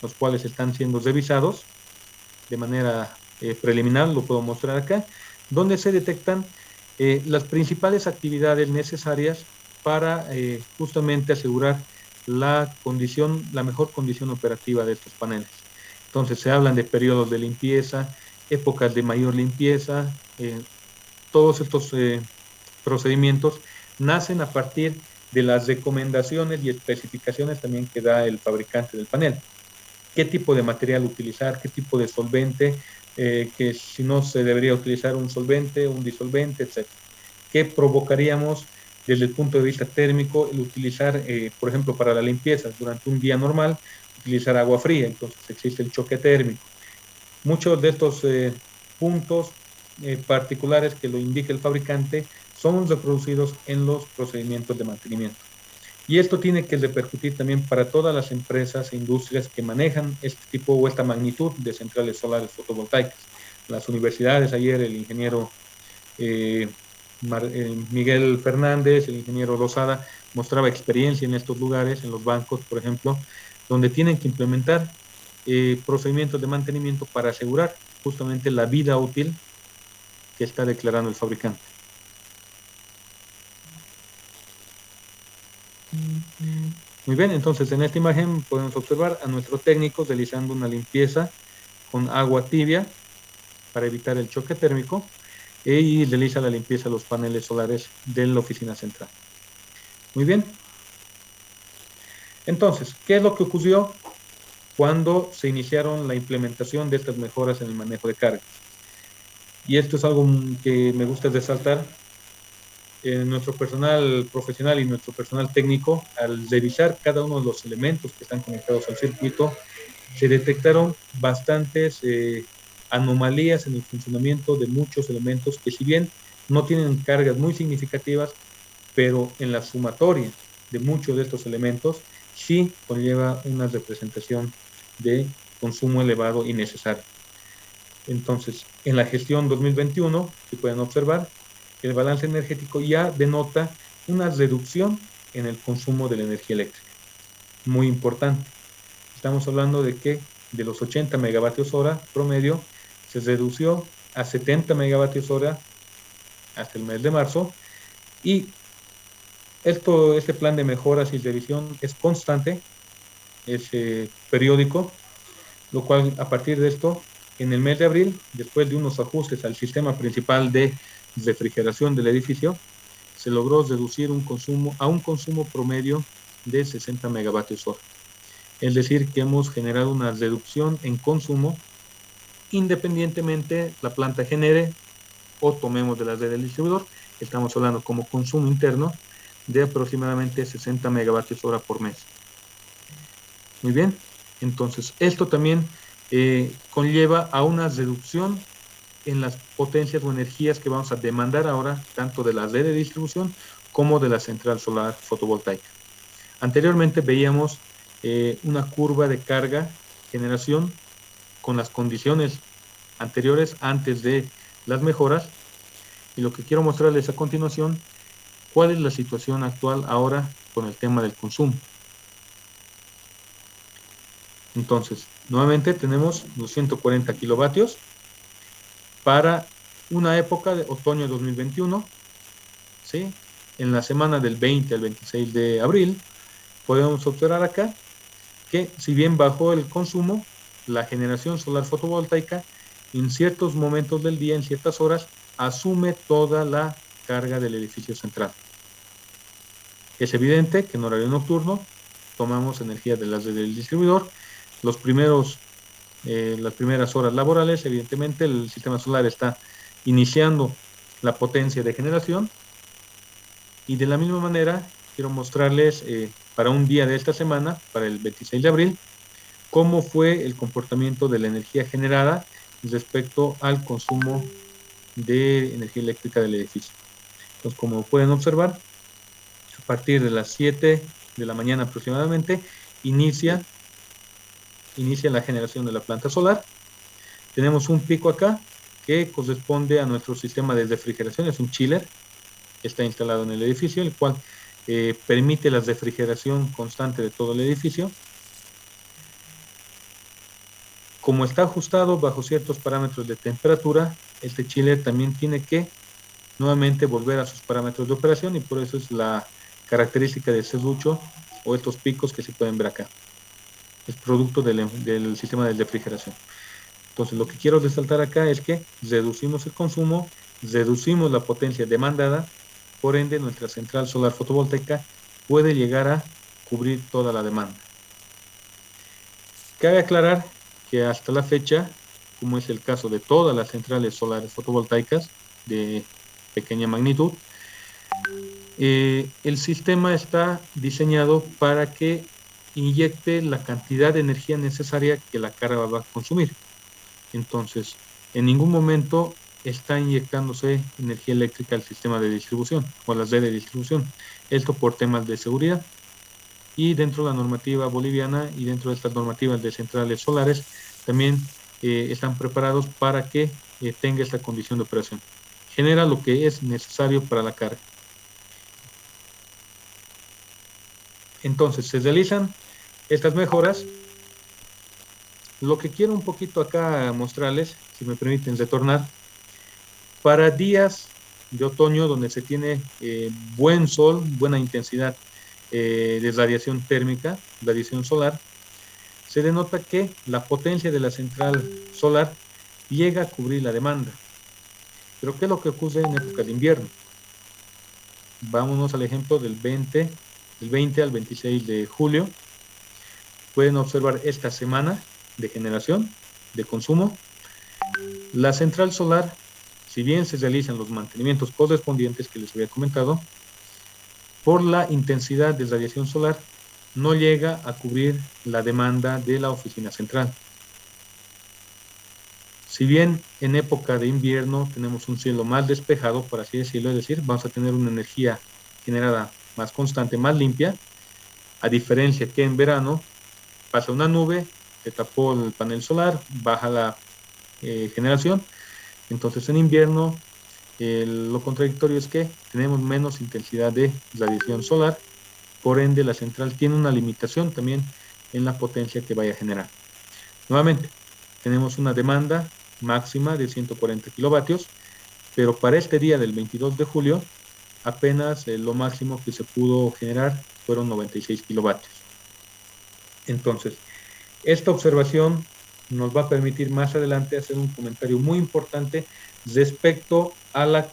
los cuales están siendo revisados de manera preliminar, lo puedo mostrar acá, donde se detectan las principales actividades necesarias para justamente asegurar la mejor condición operativa de estos paneles. Entonces se hablan de periodos de limpieza, épocas de mayor limpieza, todos estos procedimientos nacen a partir de las recomendaciones y especificaciones también que da el fabricante del panel. Qué tipo de material utilizar, qué tipo de solvente, que si no se debería utilizar un solvente, un disolvente, etc. ¿Qué provocaríamos desde el punto de vista térmico el utilizar, por ejemplo, para la limpieza durante un día normal, utilizar agua fría? Entonces existe el choque térmico. Muchos de estos puntos particulares que lo indica el fabricante son reproducidos en los procedimientos de mantenimiento. Y esto tiene que repercutir también para todas las empresas e industrias que manejan este tipo o esta magnitud de centrales solares fotovoltaicas. Las universidades, ayer el ingeniero Miguel Fernández, el ingeniero Rosada, mostraba experiencia en estos lugares, en los bancos, por ejemplo, donde tienen que implementar procedimientos de mantenimiento para asegurar justamente la vida útil que está declarando el fabricante. Muy bien, entonces en esta imagen podemos observar a nuestro técnico realizando una limpieza con agua tibia para evitar el choque térmico y realiza la limpieza de los paneles solares de la oficina central. Muy bien. Entonces, ¿qué es lo que ocurrió cuando se iniciaron la implementación de estas mejoras en el manejo de cargas? Y esto es algo que me gusta resaltar. Nuestro personal profesional y nuestro personal técnico, al revisar cada uno de los elementos que están conectados al circuito, se detectaron bastantes anomalías en el funcionamiento de muchos elementos que, si bien no tienen cargas muy significativas, pero en la sumatoria de muchos de estos elementos sí conlleva una representación de consumo elevado y necesario. Entonces, en la gestión 2021, si pueden observar, el balance energético ya denota una reducción en el consumo de la energía eléctrica. Muy importante. Estamos hablando de que de los 80 megavatios hora promedio se redució a 70 megavatios hora hasta el mes de marzo, y este plan de mejoras y revisión es constante, es periódico, lo cual a partir de esto, en el mes de abril, después de unos ajustes al sistema principal de refrigeración del edificio, se logró reducir un consumo promedio de 60 megavatios hora. Es decir, que hemos generado una reducción en consumo independientemente la planta genere o tomemos de la red del distribuidor. Estamos hablando como consumo interno de aproximadamente 60 megavatios hora por mes. Muy bien, entonces esto también conlleva a una reducción en las potencias o energías que vamos a demandar ahora, tanto de la red de distribución como de la central solar fotovoltaica. Anteriormente veíamos una curva de carga, generación, con las condiciones anteriores antes de las mejoras. Y lo que quiero mostrarles a continuación, cuál es la situación actual ahora con el tema del consumo. Entonces, nuevamente tenemos los 140 kilovatios para una época de otoño de 2021, ¿sí? En la semana del 20 al 26 de abril, podemos observar acá que si bien bajó el consumo, la generación solar fotovoltaica en ciertos momentos del día, en ciertas horas, asume toda la carga del edificio central. Es evidente que en horario nocturno tomamos energía de las del distribuidor. Las primeras horas laborales, evidentemente, el sistema solar está iniciando la potencia de generación. Y de la misma manera, quiero mostrarles para un día de esta semana, para el 26 de abril, cómo fue el comportamiento de la energía generada respecto al consumo de energía eléctrica del edificio. Entonces, como pueden observar, a partir de las 7 de la mañana aproximadamente, inicia la generación de la planta solar. Tenemos un pico acá que corresponde a nuestro sistema de refrigeración, es un chiller, está instalado en el edificio, el cual permite la refrigeración constante de todo el edificio. Como está ajustado bajo ciertos parámetros de temperatura, este chiller también tiene que nuevamente volver a sus parámetros de operación, y por eso es la característica de serrucho o estos picos que se pueden ver acá. Es producto del sistema de refrigeración. Entonces, lo que quiero resaltar acá es que reducimos el consumo, reducimos la potencia demandada, por ende nuestra central solar fotovoltaica puede llegar a cubrir toda la demanda. Cabe aclarar que hasta la fecha, como es el caso de todas las centrales solares fotovoltaicas de pequeña magnitud, el sistema está diseñado para que inyecte la cantidad de energía necesaria que la carga va a consumir. Entonces, en ningún momento está inyectándose energía eléctrica al sistema de distribución o a la red de distribución. Esto por temas de seguridad. Y dentro de la normativa boliviana y dentro de estas normativas de centrales solares, también están preparados para que tenga esta condición de operación. Genera lo que es necesario para la carga. Entonces, se realizan estas mejoras. Lo que quiero un poquito acá mostrarles, si me permiten retornar, para días de otoño donde se tiene buen sol, buena intensidad de radiación térmica, radiación solar, se denota que la potencia de la central solar llega a cubrir la demanda. Pero ¿qué es lo que ocurre en época de invierno? Vámonos al ejemplo del 20 al 26 de julio. Pueden observar esta semana de generación, de consumo. La central solar, si bien se realizan los mantenimientos correspondientes que les había comentado, por la intensidad de radiación solar no llega a cubrir la demanda de la oficina central. Si bien en época de invierno tenemos un cielo más despejado, por así decirlo, es decir, vamos a tener una energía generada más constante, más limpia, a diferencia que en verano pasa una nube, se tapó el panel solar, baja la generación. Entonces en invierno lo contradictorio es que tenemos menos intensidad de radiación solar, por ende la central tiene una limitación también en la potencia que vaya a generar. Nuevamente, tenemos una demanda máxima de 140 kilovatios, pero para este día del 22 de julio apenas lo máximo que se pudo generar fueron 96 kilovatios. Entonces, esta observación nos va a permitir más adelante hacer un comentario muy importante respecto a la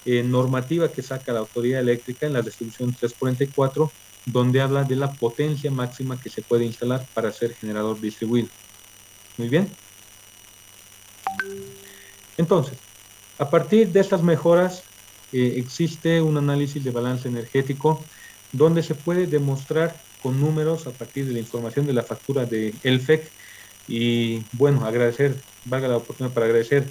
normativa que saca la Autoridad Eléctrica en la resolución 344, donde habla de la potencia máxima que se puede instalar para ser generador distribuido. Muy bien. Entonces, a partir de estas mejoras, existe un análisis de balance energético donde se puede demostrar con números a partir de la información de la factura de ELFEC. Y bueno, valga la oportunidad para agradecer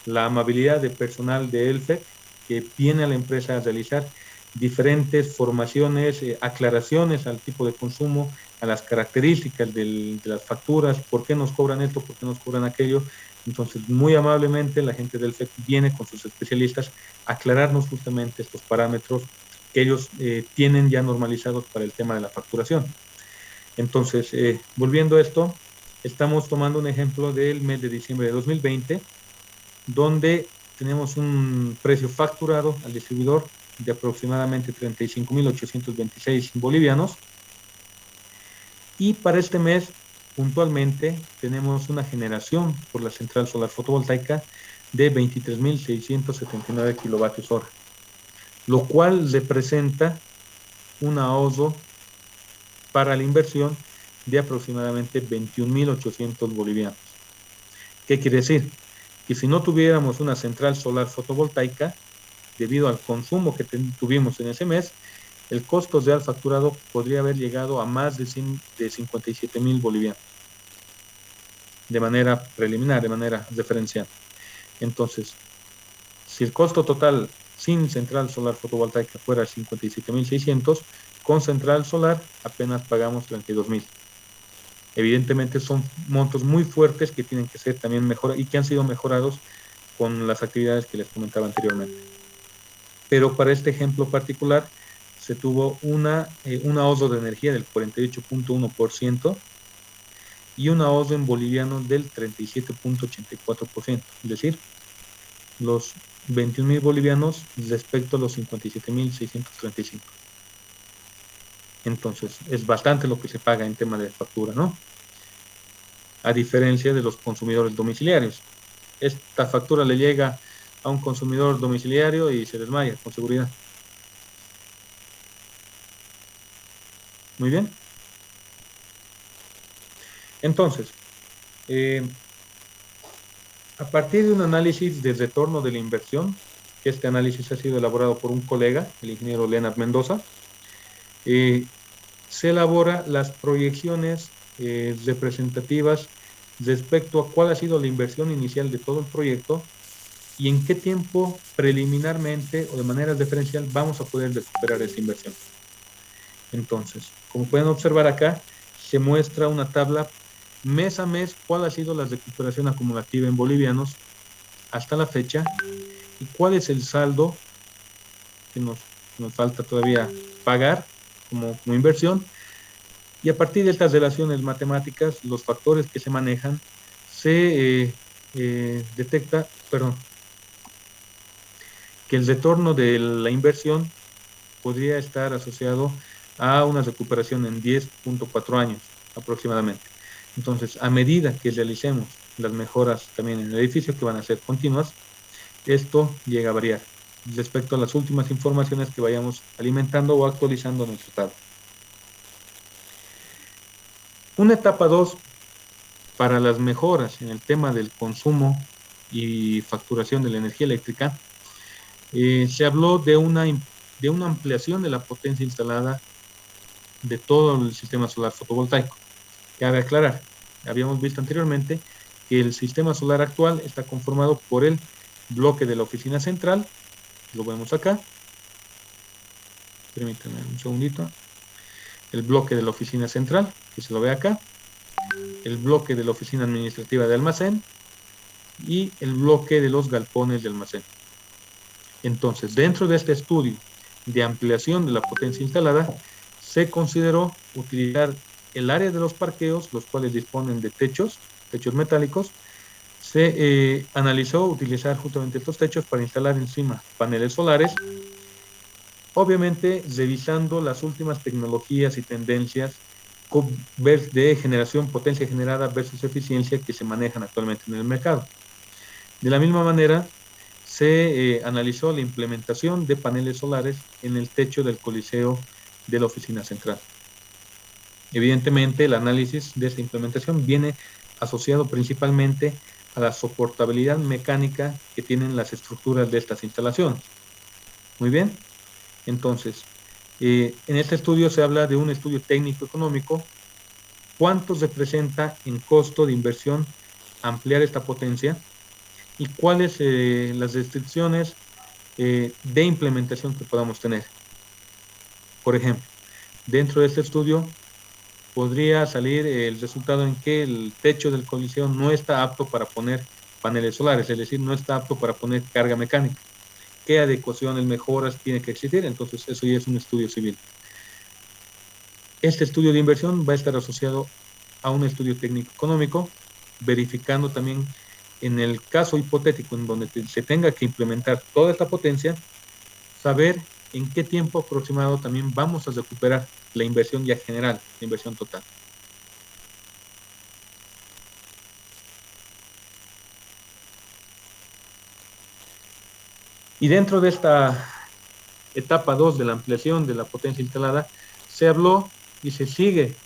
la amabilidad de personal de ELFEC que viene a la empresa a realizar diferentes formaciones, aclaraciones al tipo de consumo a las características de las facturas, por qué nos cobran esto, por qué nos cobran aquello. Entonces, muy amablemente, la gente del FEC viene con sus especialistas a aclararnos justamente estos parámetros que ellos tienen ya normalizados para el tema de la facturación. Entonces, volviendo a esto, estamos tomando un ejemplo del mes de diciembre de 2020, donde tenemos un precio facturado al distribuidor de aproximadamente 35.826 bolivianos. Y para este mes, puntualmente, tenemos una generación por la central solar fotovoltaica de 23.679 kilovatios hora, lo cual representa un ahorro para la inversión de aproximadamente 21.800 bolivianos. ¿Qué quiere decir? Que si no tuviéramos una central solar fotovoltaica, debido al consumo que tuvimos en ese mes, el costo real facturado podría haber llegado a más de 57.000 bolivianos, de manera preliminar, de manera referencial. Entonces, si el costo total sin central solar fotovoltaica fuera 57.600, con central solar apenas pagamos 32.000. Evidentemente son montos muy fuertes que tienen que ser también mejorados y que han sido mejorados con las actividades que les comentaba anteriormente. Pero para este ejemplo particular se tuvo un ahorro de energía del 48.1% y un ahorro en boliviano del 37.84%, es decir, los 21.000 bolivianos respecto a los 57.635. Entonces, es bastante lo que se paga en tema de factura, ¿no? A diferencia de los consumidores domiciliarios. Esta factura le llega a un consumidor domiciliario y se desmaya, con seguridad. Muy bien. Entonces, a partir de un análisis de retorno de la inversión, que este análisis ha sido elaborado por un colega, el ingeniero Leonard Mendoza, se elabora las proyecciones representativas respecto a cuál ha sido la inversión inicial de todo el proyecto y en qué tiempo preliminarmente o de manera diferencial vamos a poder recuperar esa inversión. Entonces, como pueden observar acá, se muestra una tabla mes a mes cuál ha sido la recuperación acumulativa en bolivianos hasta la fecha y cuál es el saldo que nos falta todavía pagar como inversión. Y a partir de estas relaciones matemáticas, los factores que se manejan, se detecta, que el retorno de la inversión podría estar asociado a una recuperación en 10.4 años aproximadamente. Entonces, a medida que realicemos las mejoras también en el edificio, que van a ser continuas, esto llega a variar respecto a las últimas informaciones que vayamos alimentando o actualizando en el tratado. Una etapa 2 para las mejoras en el tema del consumo y facturación de la energía eléctrica, se habló de una ampliación de la potencia instalada de todo el sistema solar fotovoltaico. Cabe aclarar, habíamos visto anteriormente que el sistema solar actual está conformado por el bloque de la oficina central, lo vemos acá, permítanme un segundito, el bloque de la oficina central, que se lo ve acá, el bloque de la oficina administrativa de almacén y el bloque de los galpones de almacén. Entonces, dentro de este estudio de ampliación de la potencia instalada, se consideró utilizar el área de los parqueos, los cuales disponen de techos metálicos. Se analizó utilizar justamente estos techos para instalar encima paneles solares, obviamente revisando las últimas tecnologías y tendencias de generación, potencia generada versus eficiencia que se manejan actualmente en el mercado. De la misma manera, se analizó la implementación de paneles solares en el techo del coliseo de la oficina central. Evidentemente, el análisis de esta implementación viene asociado principalmente a la soportabilidad mecánica que tienen las estructuras de estas instalaciones. Muy bien, entonces, en este estudio se habla de un estudio técnico-económico, cuánto representa en costo de inversión ampliar esta potencia y cuáles las restricciones de implementación que podamos tener. Por ejemplo, dentro de este estudio podría salir el resultado en que el techo del coliseo no está apto para poner paneles solares, es decir, no está apto para poner carga mecánica. ¿Qué adecuaciones, mejoras tiene que existir? Entonces, eso ya es un estudio civil. Este estudio de inversión va a estar asociado a un estudio técnico-económico, verificando también en el caso hipotético en donde se tenga que implementar toda esta potencia, saber en qué tiempo aproximado también vamos a recuperar la inversión ya general, la inversión total. Y dentro de esta etapa 2 de la ampliación de la potencia instalada, se habló y se sigue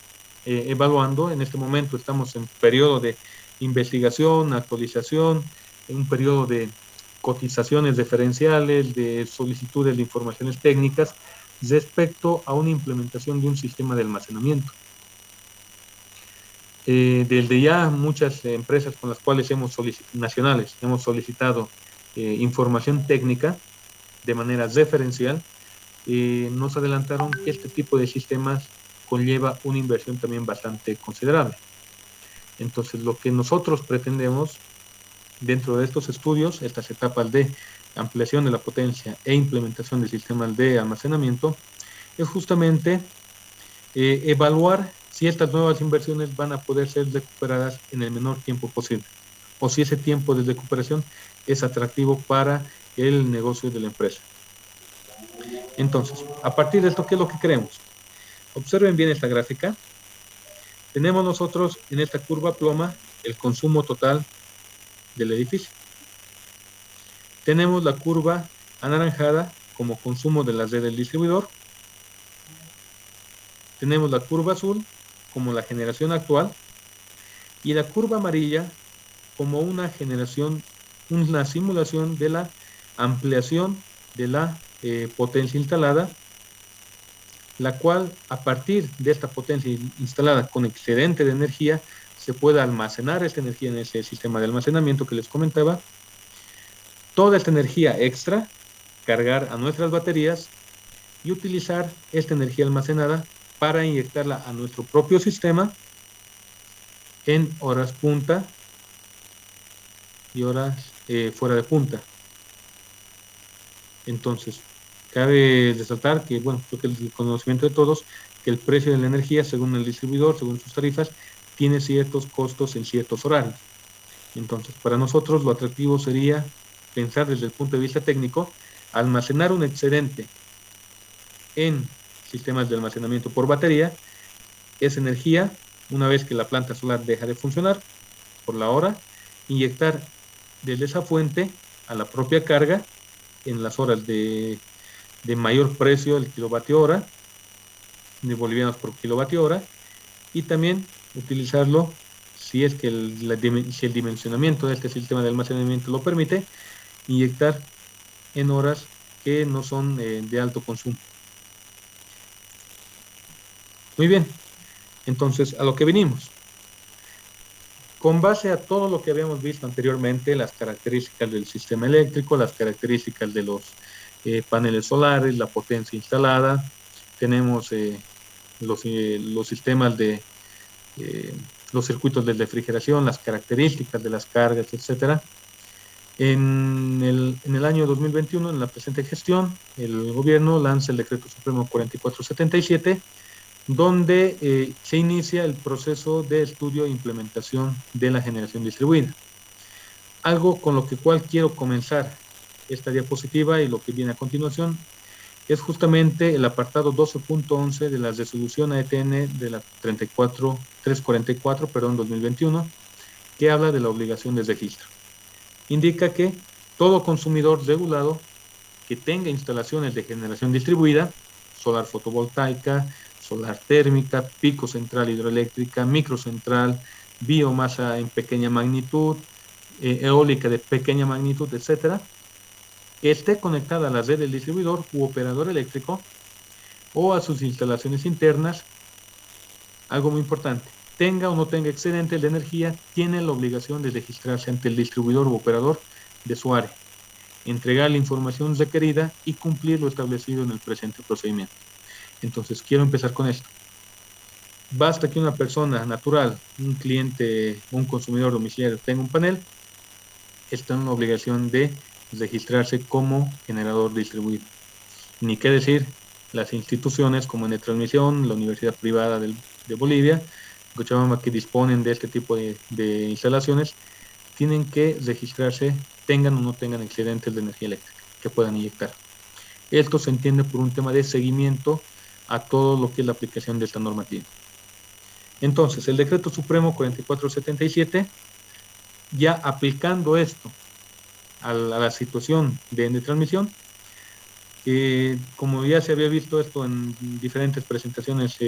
evaluando. En este momento estamos en periodo de investigación, actualización, en un periodo de cotizaciones diferenciales, de solicitudes de informaciones técnicas respecto a una implementación de un sistema de almacenamiento. Desde ya muchas empresas con las cuales nacionales hemos solicitado información técnica de manera referencial, nos adelantaron que este tipo de sistemas conlleva una inversión también bastante considerable. Entonces, lo que nosotros pretendemos dentro de estos estudios, estas etapas de ampliación de la potencia e implementación de sistemas de almacenamiento, es justamente evaluar si estas nuevas inversiones van a poder ser recuperadas en el menor tiempo posible, o si ese tiempo de recuperación es atractivo para el negocio de la empresa. Entonces, a partir de esto, ¿qué es lo que queremos? Observen bien esta gráfica. Tenemos nosotros en esta curva ploma el consumo total del edificio. Tenemos la curva anaranjada como consumo de la red del distribuidor. Tenemos la curva azul como la generación actual y la curva amarilla como una simulación de la ampliación de la potencia instalada, la cual a partir de esta potencia instalada con excedente de energía se puede almacenar esta energía en ese sistema de almacenamiento que les comentaba. Toda esta energía extra, cargar a nuestras baterías y utilizar esta energía almacenada para inyectarla a nuestro propio sistema en horas punta y horas fuera de punta. Entonces, cabe resaltar que, bueno, creo que el conocimiento de todos, que el precio de la energía, según el distribuidor, según sus tarifas, tiene ciertos costos en ciertos horarios. Entonces, para nosotros lo atractivo sería pensar desde el punto de vista técnico, almacenar un excedente en sistemas de almacenamiento por batería, esa energía, una vez que la planta solar deja de funcionar por la hora, inyectar desde esa fuente a la propia carga en las horas de mayor precio del kilovatio hora, de bolivianos por kilovatio hora, y también utilizarlo, si es que si el dimensionamiento de este sistema de almacenamiento lo permite, inyectar en horas que no son de alto consumo. Muy bien, entonces a lo que venimos. Con base a todo lo que habíamos visto anteriormente, las características del sistema eléctrico, las características de los paneles solares, la potencia instalada, tenemos los sistemas de los circuitos de refrigeración, las características de las cargas, etcétera. En el año 2021, en la presente gestión, el gobierno lanza el Decreto Supremo 4477, donde se inicia el proceso de estudio e implementación de la generación distribuida. Algo con lo cual quiero comenzar esta diapositiva y lo que viene a continuación es justamente el apartado 12.11 de la resolución AETN de la 344, 2021, que habla de la obligación de registro. Indica que todo consumidor regulado que tenga instalaciones de generación distribuida, solar fotovoltaica, solar térmica, pico central hidroeléctrica, microcentral, biomasa en pequeña magnitud, eólica de pequeña magnitud, etcétera, que esté conectada a la red del distribuidor u operador eléctrico o a sus instalaciones internas. Algo muy importante, tenga o no tenga excedente de energía, tiene la obligación de registrarse ante el distribuidor u operador de su área, entregar la información requerida y cumplir lo establecido en el presente procedimiento. Entonces, quiero empezar con esto. basta que una persona natural, un cliente, un consumidor domiciliario tenga un panel, está en la obligación de registrarse como generador distribuido. Ni qué decir, las instituciones como Transmisión, la Universidad Privada de Bolivia, Cochabamba, que disponen de este tipo de instalaciones, tienen que registrarse, tengan o no tengan excedentes de energía eléctrica que puedan inyectar. Esto se entiende por un tema de seguimiento a todo lo que es la aplicación de esta normativa. Entonces, el Decreto Supremo 4477, ya aplicando esto a la situación de transmisión, como ya se había visto esto en diferentes presentaciones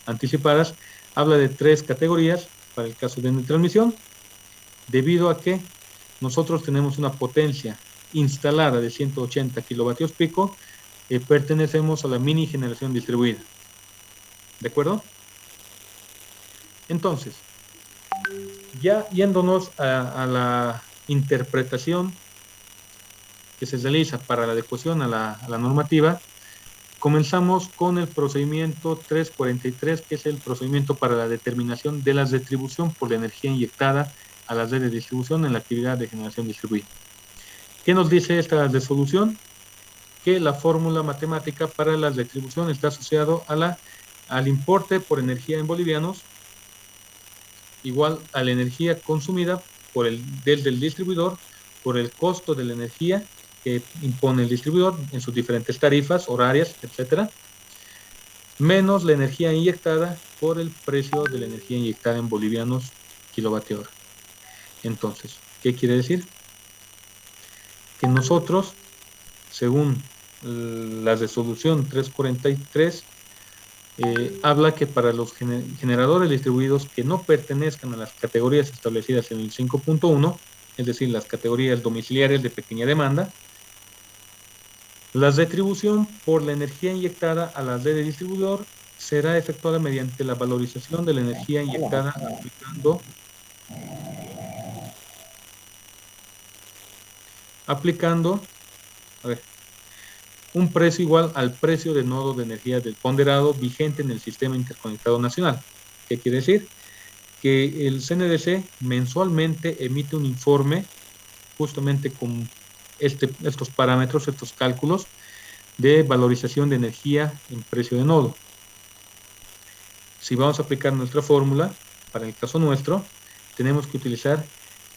anticipadas, habla de 3 categorías para el caso de transmisión, debido a que nosotros tenemos una potencia instalada de 180 kilovatios pico, pertenecemos a la mini generación distribuida. ¿De acuerdo? Entonces, ya yéndonos a la interpretación que se realiza para la adecuación a la normativa, comenzamos con el procedimiento 343, que es el procedimiento para la determinación de la retribución por la energía inyectada a la red de distribución en la actividad de generación distribuida. ¿Qué nos dice esta resolución? Que la fórmula matemática para la retribución está asociado al importe por energía en bolivianos igual a la energía consumida desde el distribuidor por el costo de la energía que impone el distribuidor en sus diferentes tarifas, horarias, etcétera, menos la energía inyectada por el precio de la energía inyectada en bolivianos kilovatio hora. Entonces, ¿qué quiere decir? Que nosotros, según la resolución 343, habla que para los generadores distribuidos que no pertenezcan a las categorías establecidas en el 5.1, es decir, las categorías domiciliarias de pequeña demanda, la retribución por la energía inyectada a la red de distribuidor será efectuada mediante la valorización de la energía inyectada aplicando un precio igual al precio de nodo de energía del ponderado vigente en el Sistema Interconectado Nacional. ¿Qué quiere decir? Que el CNDC mensualmente emite un informe justamente con estos parámetros, estos cálculos de valorización de energía en precio de nodo. Si vamos a aplicar nuestra fórmula, para el caso nuestro, tenemos que utilizar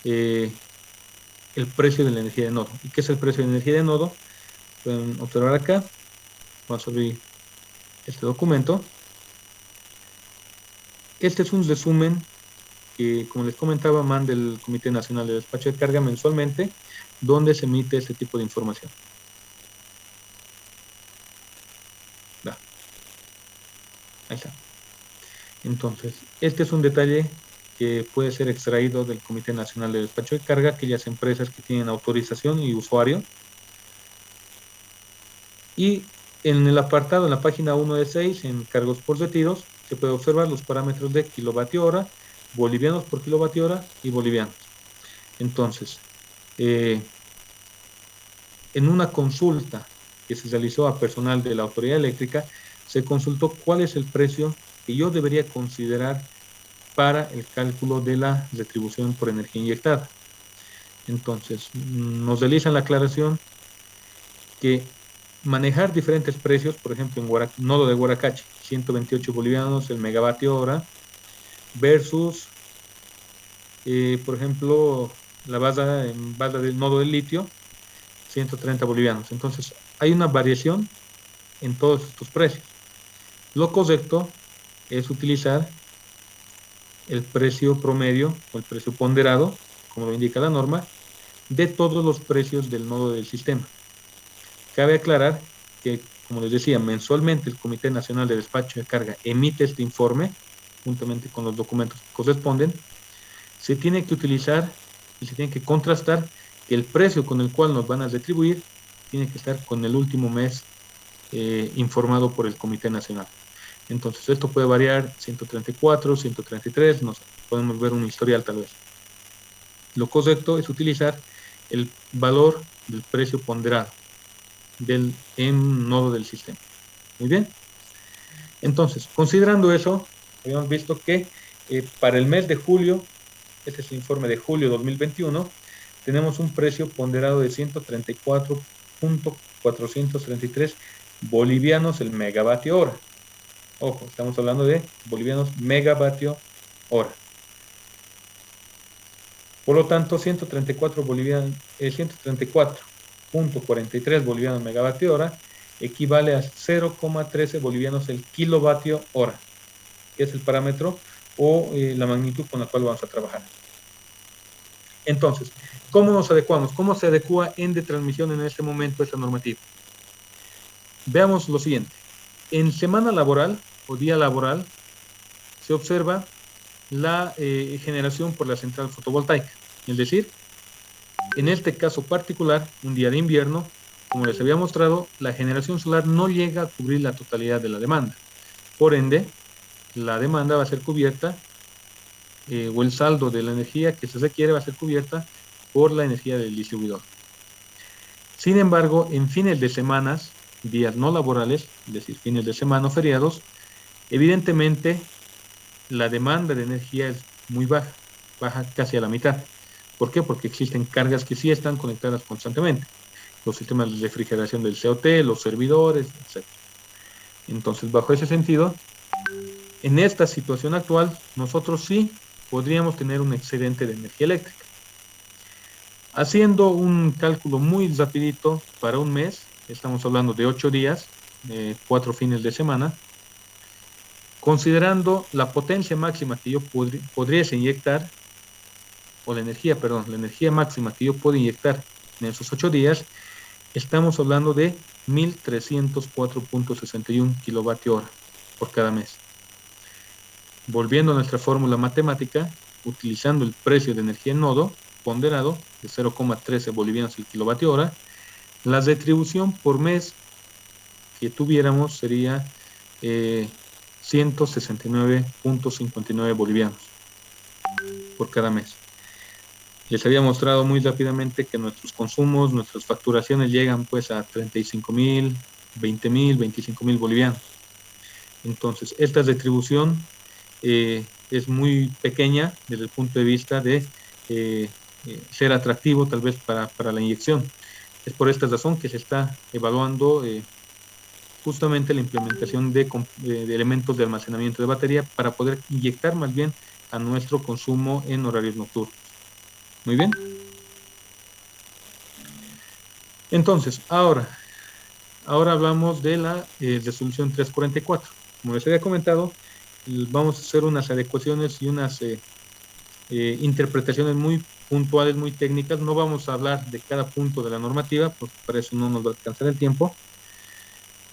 el precio de la energía de nodo. ¿Y qué es el precio de energía de nodo? Pueden observar acá. Vamos a abrir este documento. Este es un resumen que, como les comentaba, manda el Comité Nacional de Despacho de Carga mensualmente, donde se emite este tipo de información. Ahí está. Entonces, este es un detalle que puede ser extraído del Comité Nacional de Despacho de Carga, aquellas empresas que tienen autorización y usuario. Y en el apartado, en la página 1 de 6, en cargos por retiros, se puede observar los parámetros de kilovatio hora, bolivianos por kilovatio hora y bolivianos. Entonces, en una consulta que se realizó a personal de la autoridad eléctrica, se consultó cuál es el precio que yo debería considerar para el cálculo de la retribución por energía inyectada. Entonces, nos realizan la aclaración que manejar diferentes precios, por ejemplo, en nodo de Guaracache, 128 bolivianos el megavatio hora, versus, por ejemplo, la base del nodo del litio, 130 bolivianos. Entonces, hay una variación en todos estos precios. Lo correcto es utilizar el precio promedio o el precio ponderado, como lo indica la norma, de todos los precios del nodo del sistema. Cabe aclarar que, como les decía, mensualmente el Comité Nacional de Despacho de Carga emite este informe, juntamente con los documentos que corresponden. Se tiene que utilizar y se tiene que contrastar que el precio con el cual nos van a retribuir tiene que estar con el último mes informado por el Comité Nacional. Entonces, esto puede variar 134, 133, podemos ver un historial tal vez. Lo correcto es utilizar el valor del precio ponderado en nodo del sistema. Muy bien. Entonces, considerando eso, habíamos visto que para el mes de julio, este es el informe de julio 2021, tenemos un precio ponderado de 134.433 bolivianos el megavatio hora. Ojo, estamos hablando de bolivianos megavatio hora. Por lo tanto, 134.43 bolivianos megavatio hora equivale a 0,13 bolivianos el kilovatio hora, que es el parámetro o la magnitud con la cual vamos a trabajar. Entonces, ¿cómo nos adecuamos? ¿Cómo se adecua Ende Transmisión en este momento esta normativa? Veamos lo siguiente. En semana laboral o día laboral se observa la generación por la central fotovoltaica. Es decir, en este caso particular, un día de invierno, como les había mostrado, la generación solar no llega a cubrir la totalidad de la demanda. Por ende, la demanda va a ser cubierta, o el saldo de la energía que se requiere va a ser cubierta por la energía del distribuidor. Sin embargo, en fines de semanas, días no laborales, es decir, fines de semana o feriados, evidentemente la demanda de energía es muy baja, baja casi a la mitad. ¿Por qué? Porque existen cargas que sí están conectadas constantemente. Los sistemas de refrigeración del COT, los servidores, etc. Entonces, bajo ese sentido, en esta situación actual, nosotros sí podríamos tener un excedente de energía eléctrica. Haciendo un cálculo muy rapidito para un mes, estamos hablando de 8 días, 4 fines de semana, considerando la potencia máxima que yo podría inyectar, o la energía máxima que yo puedo inyectar en esos 8 días, estamos hablando de 1.304.61 kilovatio hora por cada mes. Volviendo a nuestra fórmula matemática, utilizando el precio de energía en nodo ponderado de 0,13 bolivianos el kilovatio hora, la retribución por mes que tuviéramos sería 169.59 bolivianos por cada mes. Les había mostrado muy rápidamente que nuestros consumos, nuestras facturaciones llegan pues a 35.000, 20.000, 25.000 bolivianos. Entonces, esta retribución es muy pequeña desde el punto de vista de ser atractivo tal vez para la inyección. Es por esta razón que se está evaluando justamente la implementación de elementos de almacenamiento de batería para poder inyectar más bien a nuestro consumo en horarios nocturnos. Muy bien. Entonces, ahora hablamos de la resolución 344. Como les había comentado, vamos a hacer unas adecuaciones y unas interpretaciones muy puntuales, muy técnicas. No vamos a hablar de cada punto de la normativa, porque para eso no nos va a alcanzar el tiempo,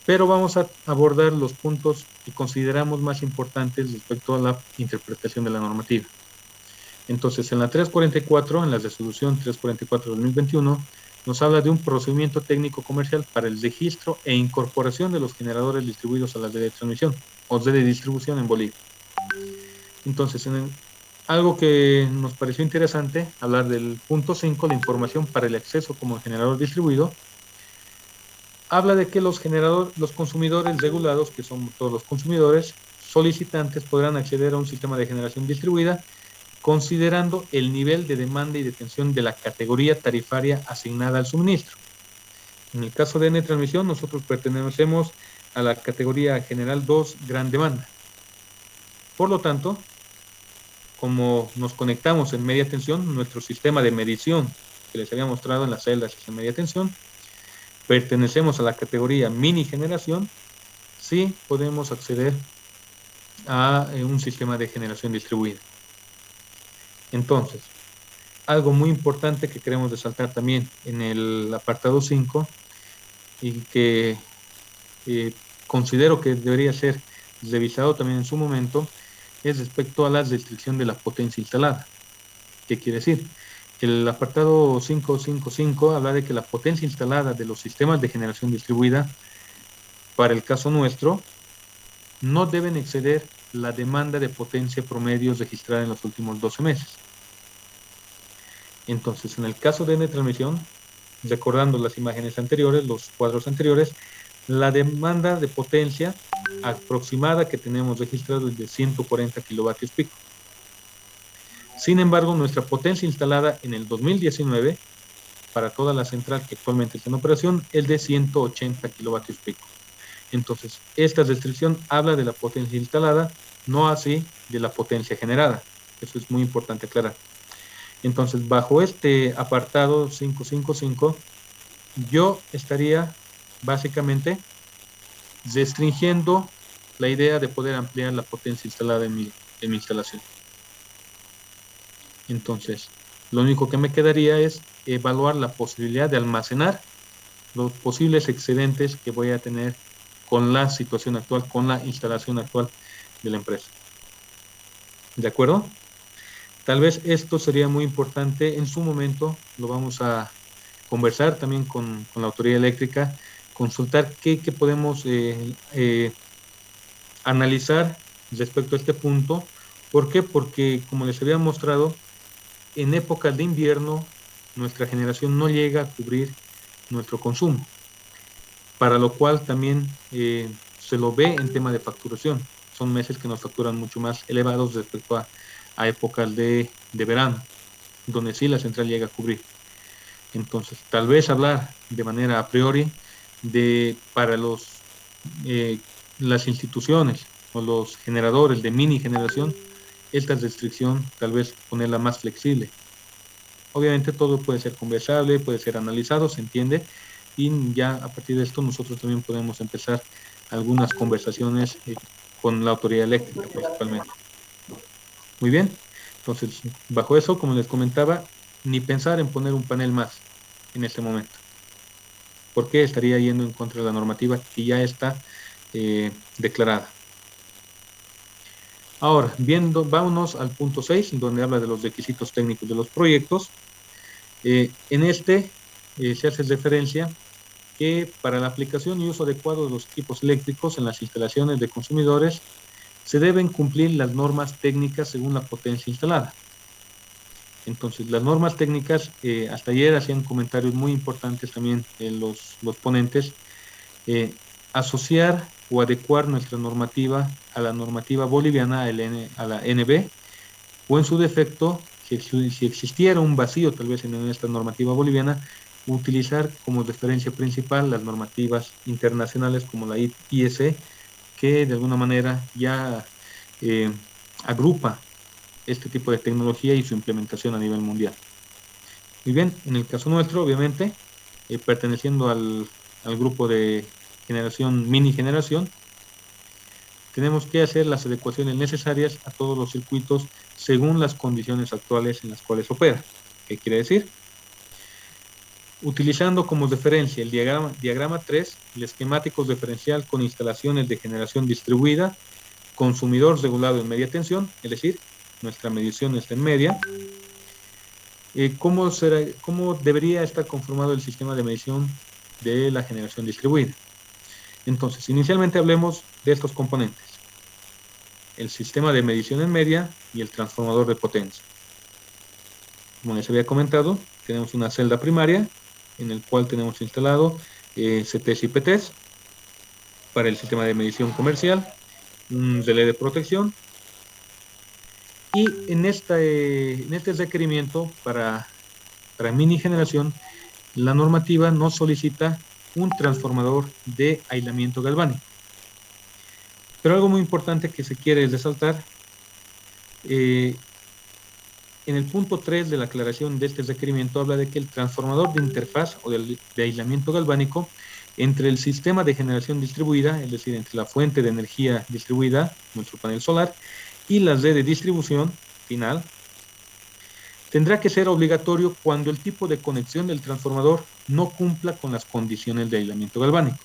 pero vamos a abordar los puntos que consideramos más importantes respecto a la interpretación de la normativa. Entonces, en la 344, en la resolución 344-2021, nos habla de un procedimiento técnico comercial para el registro e incorporación de los generadores distribuidos a la red de transmisión o red de distribución en Bolivia. Entonces, algo que nos pareció interesante, hablar del punto 5, la información para el acceso como generador distribuido, habla de que los consumidores regulados, que son todos los consumidores solicitantes, podrán acceder a un sistema de generación distribuida considerando el nivel de demanda y de tensión de la categoría tarifaria asignada al suministro. En el caso de Ende Transmisión, nosotros pertenecemos a la categoría general 2, gran demanda. Por lo tanto, como nos conectamos en media tensión, nuestro sistema de medición que les había mostrado en las celdas es en media tensión, pertenecemos a la categoría mini generación, sí podemos acceder a un sistema de generación distribuida. Entonces, algo muy importante que queremos resaltar también en el apartado 5 y que considero que debería ser revisado también en su momento es respecto a la restricción de la potencia instalada. ¿Qué quiere decir? El apartado 555 habla de que la potencia instalada de los sistemas de generación distribuida, para el caso nuestro, no deben exceder la demanda de potencia promedio registrada en los últimos 12 meses. Entonces, en el caso de Ende Transmisión, recordando las imágenes anteriores, los cuadros anteriores, La demanda de potencia aproximada que tenemos registrado es de 140 kilovatios pico. Sin embargo, nuestra potencia instalada en el 2019 para toda la central que actualmente está en operación es de 180 kilovatios pico. Entonces, esta restricción habla de la potencia instalada, no así de la potencia generada. Eso es muy importante aclarar. Entonces, bajo este apartado 555, yo estaría básicamente restringiendo la idea de poder ampliar la potencia instalada en mi instalación. Entonces, lo único que me quedaría es evaluar la posibilidad de almacenar los posibles excedentes que voy a tener con la situación actual, con la instalación actual de la empresa. ¿De acuerdo? Tal vez esto sería muy importante en su momento, lo vamos a conversar también con la autoridad eléctrica, consultar qué podemos analizar respecto a este punto. ¿Por qué? Porque, como les había mostrado, en épocas de invierno nuestra generación no llega a cubrir nuestro consumo, para lo cual también se lo ve en tema de facturación. Son meses que nos facturan mucho más elevados respecto a épocas de verano, donde sí la central llega a cubrir. Entonces, tal vez hablar de manera a priori para las instituciones o los generadores de mini generación, esta restricción tal vez ponerla más flexible. Obviamente todo puede ser conversable, puede ser analizado, se entiende, y ya a partir de esto nosotros también podemos empezar algunas conversaciones con la autoridad eléctrica principalmente. Muy bien, entonces bajo eso, como les comentaba, ni pensar en poner un panel más en este momento, porque estaría yendo en contra de la normativa que ya está declarada. Ahora, vámonos al punto 6, donde habla de los requisitos técnicos de los proyectos. En este se hace referencia que para la aplicación y uso adecuado de los equipos eléctricos en las instalaciones de consumidores se deben cumplir las normas técnicas según la potencia instalada. Entonces, las normas técnicas, hasta ayer hacían comentarios muy importantes también los ponentes, asociar o adecuar nuestra normativa a la normativa boliviana, a la NB, o en su defecto, si existiera un vacío tal vez en esta normativa boliviana, utilizar como referencia principal las normativas internacionales como la IEC, que de alguna manera ya agrupa este tipo de tecnología y su implementación a nivel mundial. Muy bien, en el caso nuestro, obviamente, perteneciendo al grupo de mini generación, tenemos que hacer las adecuaciones necesarias a todos los circuitos según las condiciones actuales en las cuales opera. ¿Qué quiere decir? Utilizando como referencia el diagrama 3, el esquemático diferencial con instalaciones de generación distribuida, consumidor regulado en media tensión, es decir, nuestra medición está en media. ¿Cómo debería estar conformado el sistema de medición de la generación distribuida? Entonces, inicialmente hablemos de estos componentes: el sistema de medición en media y el transformador de potencia. Como les había comentado, tenemos una celda primaria en el cual tenemos instalado CTs y PTs para el sistema de medición comercial, un relé de protección, y en este requerimiento para mini generación, la normativa nos solicita un transformador de aislamiento galvánico. Pero algo muy importante que se quiere resaltar, en el punto 3 de la aclaración de este requerimiento habla de que el transformador de interfaz o de aislamiento galvánico entre el sistema de generación distribuida, es decir, entre la fuente de energía distribuida, nuestro panel solar, y la red de distribución final, tendrá que ser obligatorio cuando el tipo de conexión del transformador no cumpla con las condiciones de aislamiento galvánico.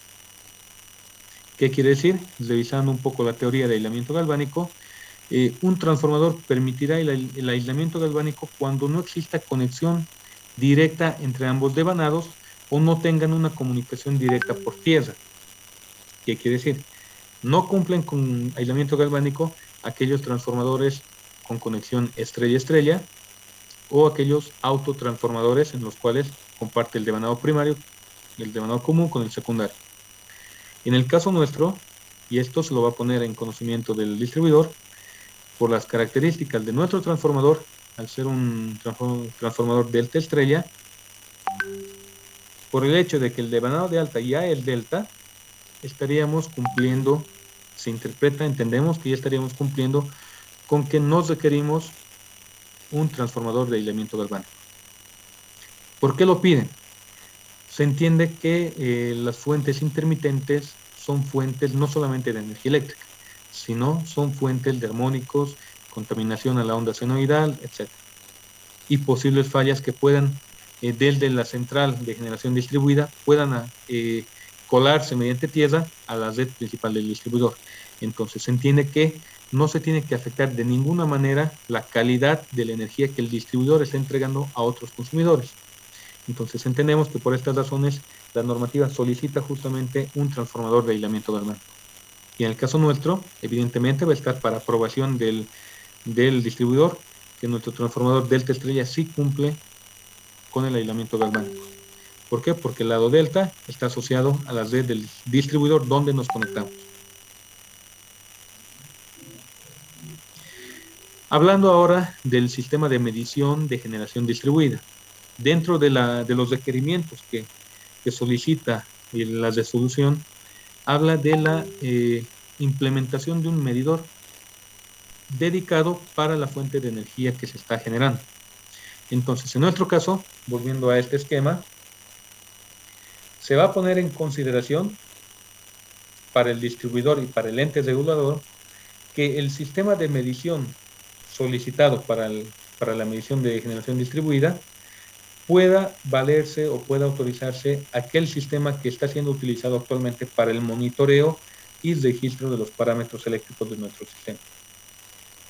¿Qué quiere decir? Revisando un poco la teoría de aislamiento galvánico, un transformador permitirá el aislamiento galvánico cuando no exista conexión directa entre ambos devanados o no tengan una comunicación directa por tierra. ¿Qué quiere decir? No cumplen con aislamiento galvánico aquellos transformadores con conexión estrella-estrella o aquellos autotransformadores en los cuales comparte el devanado primario, el devanado común con el secundario. En el caso nuestro, y esto se lo va a poner en conocimiento del distribuidor, por las características de nuestro transformador, al ser un transformador delta estrella, por el hecho de que el devanado de alta ya es delta, estaríamos cumpliendo, se interpreta, entendemos que ya estaríamos cumpliendo con que nos requerimos un transformador de aislamiento galvánico. ¿Por qué lo piden? Se entiende que las fuentes intermitentes son fuentes no solamente de energía eléctrica, sino son fuentes de armónicos, contaminación a la onda senoidal, etc. Y posibles fallas que puedan, desde la central de generación distribuida, puedan colarse mediante tierra a la red principal del distribuidor. Entonces se entiende que no se tiene que afectar de ninguna manera la calidad de la energía que el distribuidor está entregando a otros consumidores. Entonces entendemos que por estas razones la normativa solicita justamente un transformador de aislamiento galvánico. Y en el caso nuestro, evidentemente va a estar para aprobación del distribuidor que nuestro transformador delta estrella sí cumple con el aislamiento galvánico. ¿Por qué? Porque el lado delta está asociado a la red del distribuidor donde nos conectamos. Hablando ahora del sistema de medición de generación distribuida. Dentro de los requerimientos que solicita la resolución, habla de la implementación de un medidor dedicado para la fuente de energía que se está generando. Entonces, en nuestro caso, volviendo a este esquema, se va a poner en consideración para el distribuidor y para el ente regulador que el sistema de medición solicitado para la medición de generación distribuida pueda valerse o pueda autorizarse aquel sistema que está siendo utilizado actualmente para el monitoreo y registro de los parámetros eléctricos de nuestro sistema.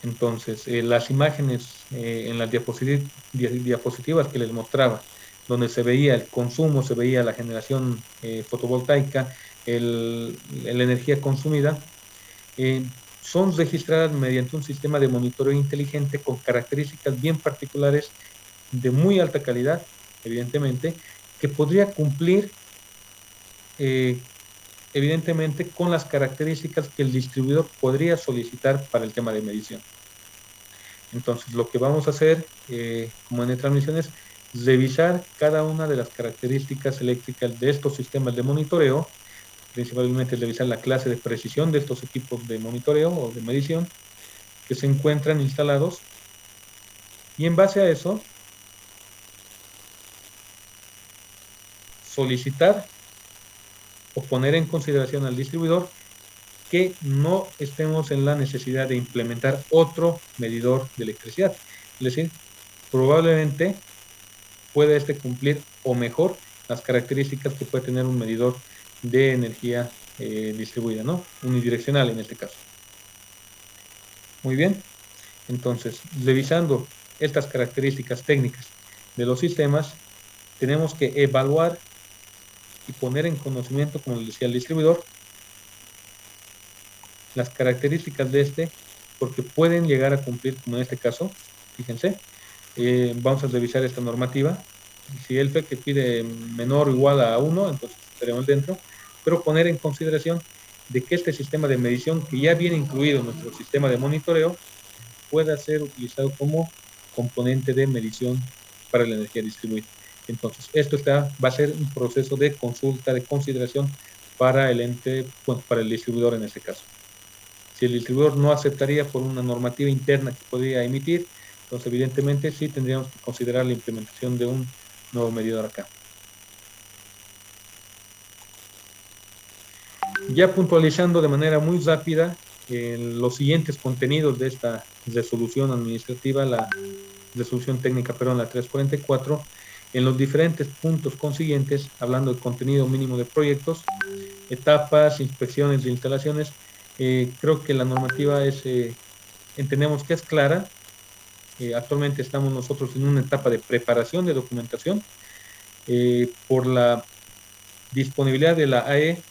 Entonces, las imágenes en las diapositivas que les mostraba, donde se veía el consumo, se veía la generación fotovoltaica, la energía consumida, son registradas mediante un sistema de monitoreo inteligente con características bien particulares de muy alta calidad, evidentemente, que podría cumplir evidentemente con las características que el distribuidor podría solicitar para el tema de medición. Entonces, lo que vamos a hacer como en transmisión es revisar cada una de las características eléctricas de estos sistemas de monitoreo, principalmente revisar la clase de precisión de estos equipos de monitoreo o de medición que se encuentran instalados, y en base a eso solicitar o poner en consideración al distribuidor que no estemos en la necesidad de implementar otro medidor de electricidad. Es decir, probablemente pueda cumplir o mejor las características que puede tener un medidor de energía distribuida, ¿no? Unidireccional en este caso. Muy bien. Entonces, revisando estas características técnicas de los sistemas, tenemos que evaluar y poner en conocimiento, como les decía el distribuidor, las características de porque pueden llegar a cumplir, como en este caso, fíjense, vamos a revisar esta normativa. Si el FEC pide menor o igual a 1, entonces estaremos dentro, pero poner en consideración de que este sistema de medición, que ya viene incluido en nuestro sistema de monitoreo, pueda ser utilizado como componente de medición para la energía distribuida. Entonces, esto va a ser un proceso de consulta, de consideración para el ente, bueno, para el distribuidor en este caso. Si el distribuidor no aceptaría por una normativa interna que podría emitir, entonces evidentemente sí tendríamos que considerar la implementación de un nuevo medidor acá. Ya puntualizando de manera muy rápida los siguientes contenidos de esta resolución administrativa, la resolución técnica, perdón, la 344, en los diferentes puntos consiguientes, hablando del contenido mínimo de proyectos, etapas, inspecciones de instalaciones, creo que la normativa entendemos que es clara. Actualmente estamos nosotros en una etapa de preparación de documentación por la disponibilidad de la AE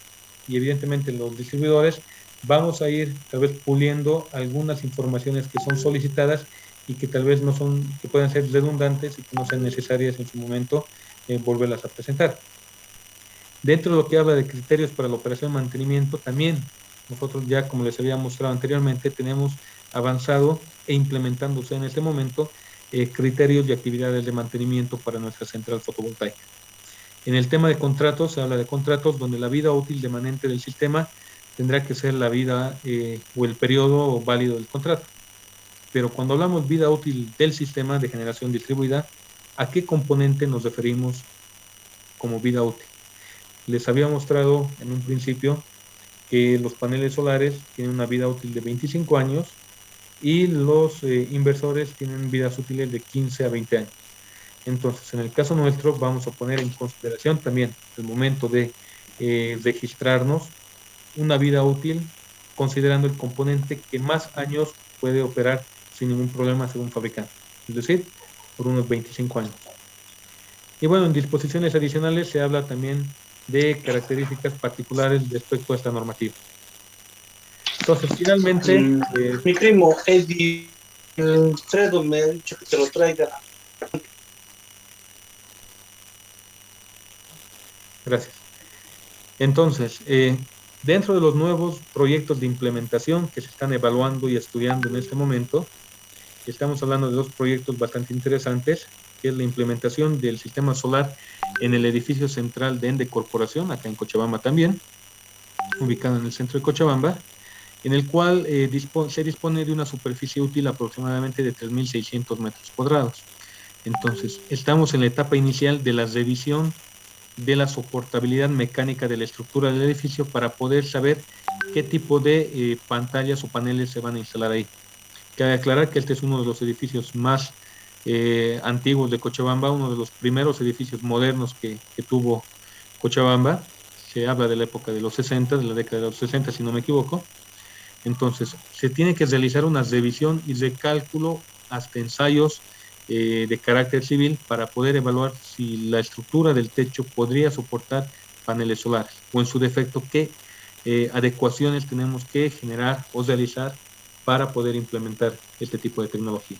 y evidentemente los distribuidores. Vamos a ir tal vez puliendo algunas informaciones que son solicitadas y que tal vez que puedan ser redundantes y que no sean necesarias en su momento volverlas a presentar. Dentro de lo que habla de criterios para la operación de mantenimiento, también nosotros ya, como les había mostrado anteriormente, tenemos avanzado e implementándose en este momento criterios y actividades de mantenimiento para nuestra central fotovoltaica. En el tema de contratos, se habla de contratos donde la vida útil demanente del sistema tendrá que ser la vida o el periodo válido del contrato. Pero cuando hablamos vida útil del sistema de generación distribuida, ¿a qué componente nos referimos como vida útil? Les había mostrado en un principio que los paneles solares tienen una vida útil de 25 años y los inversores tienen vidas útiles de 15 a 20 años. Entonces, en el caso nuestro, vamos a poner en consideración también el momento de registrarnos una vida útil, considerando el componente que más años puede operar sin ningún problema según fabricante, es decir, por unos 25 años. Y bueno, en disposiciones adicionales se habla también de características particulares respecto a esta normativa. Entonces, finalmente... mi primo Eddie Fredo me ha dicho que te lo traiga. Gracias. Entonces, dentro de los nuevos proyectos de implementación que se están evaluando y estudiando en este momento, estamos hablando de dos proyectos bastante interesantes, que es la implementación del sistema solar en el edificio central de Ende Corporación, acá en Cochabamba también, ubicado en el centro de Cochabamba, en el cual se dispone de una superficie útil aproximadamente de 3.600 metros cuadrados. Entonces, estamos en la etapa inicial de la revisión de la soportabilidad mecánica de la estructura del edificio para poder saber qué tipo de pantallas o paneles se van a instalar ahí. Cabe aclarar que este es uno de los edificios más antiguos de Cochabamba, uno de los primeros edificios modernos que tuvo Cochabamba. Se habla de la época de los 60, de la década de los 60, si no me equivoco. Entonces, se tiene que realizar una revisión y recálculo hasta ensayos de carácter civil para poder evaluar si la estructura del techo podría soportar paneles solares o en su defecto qué adecuaciones tenemos que generar o realizar para poder implementar este tipo de tecnología.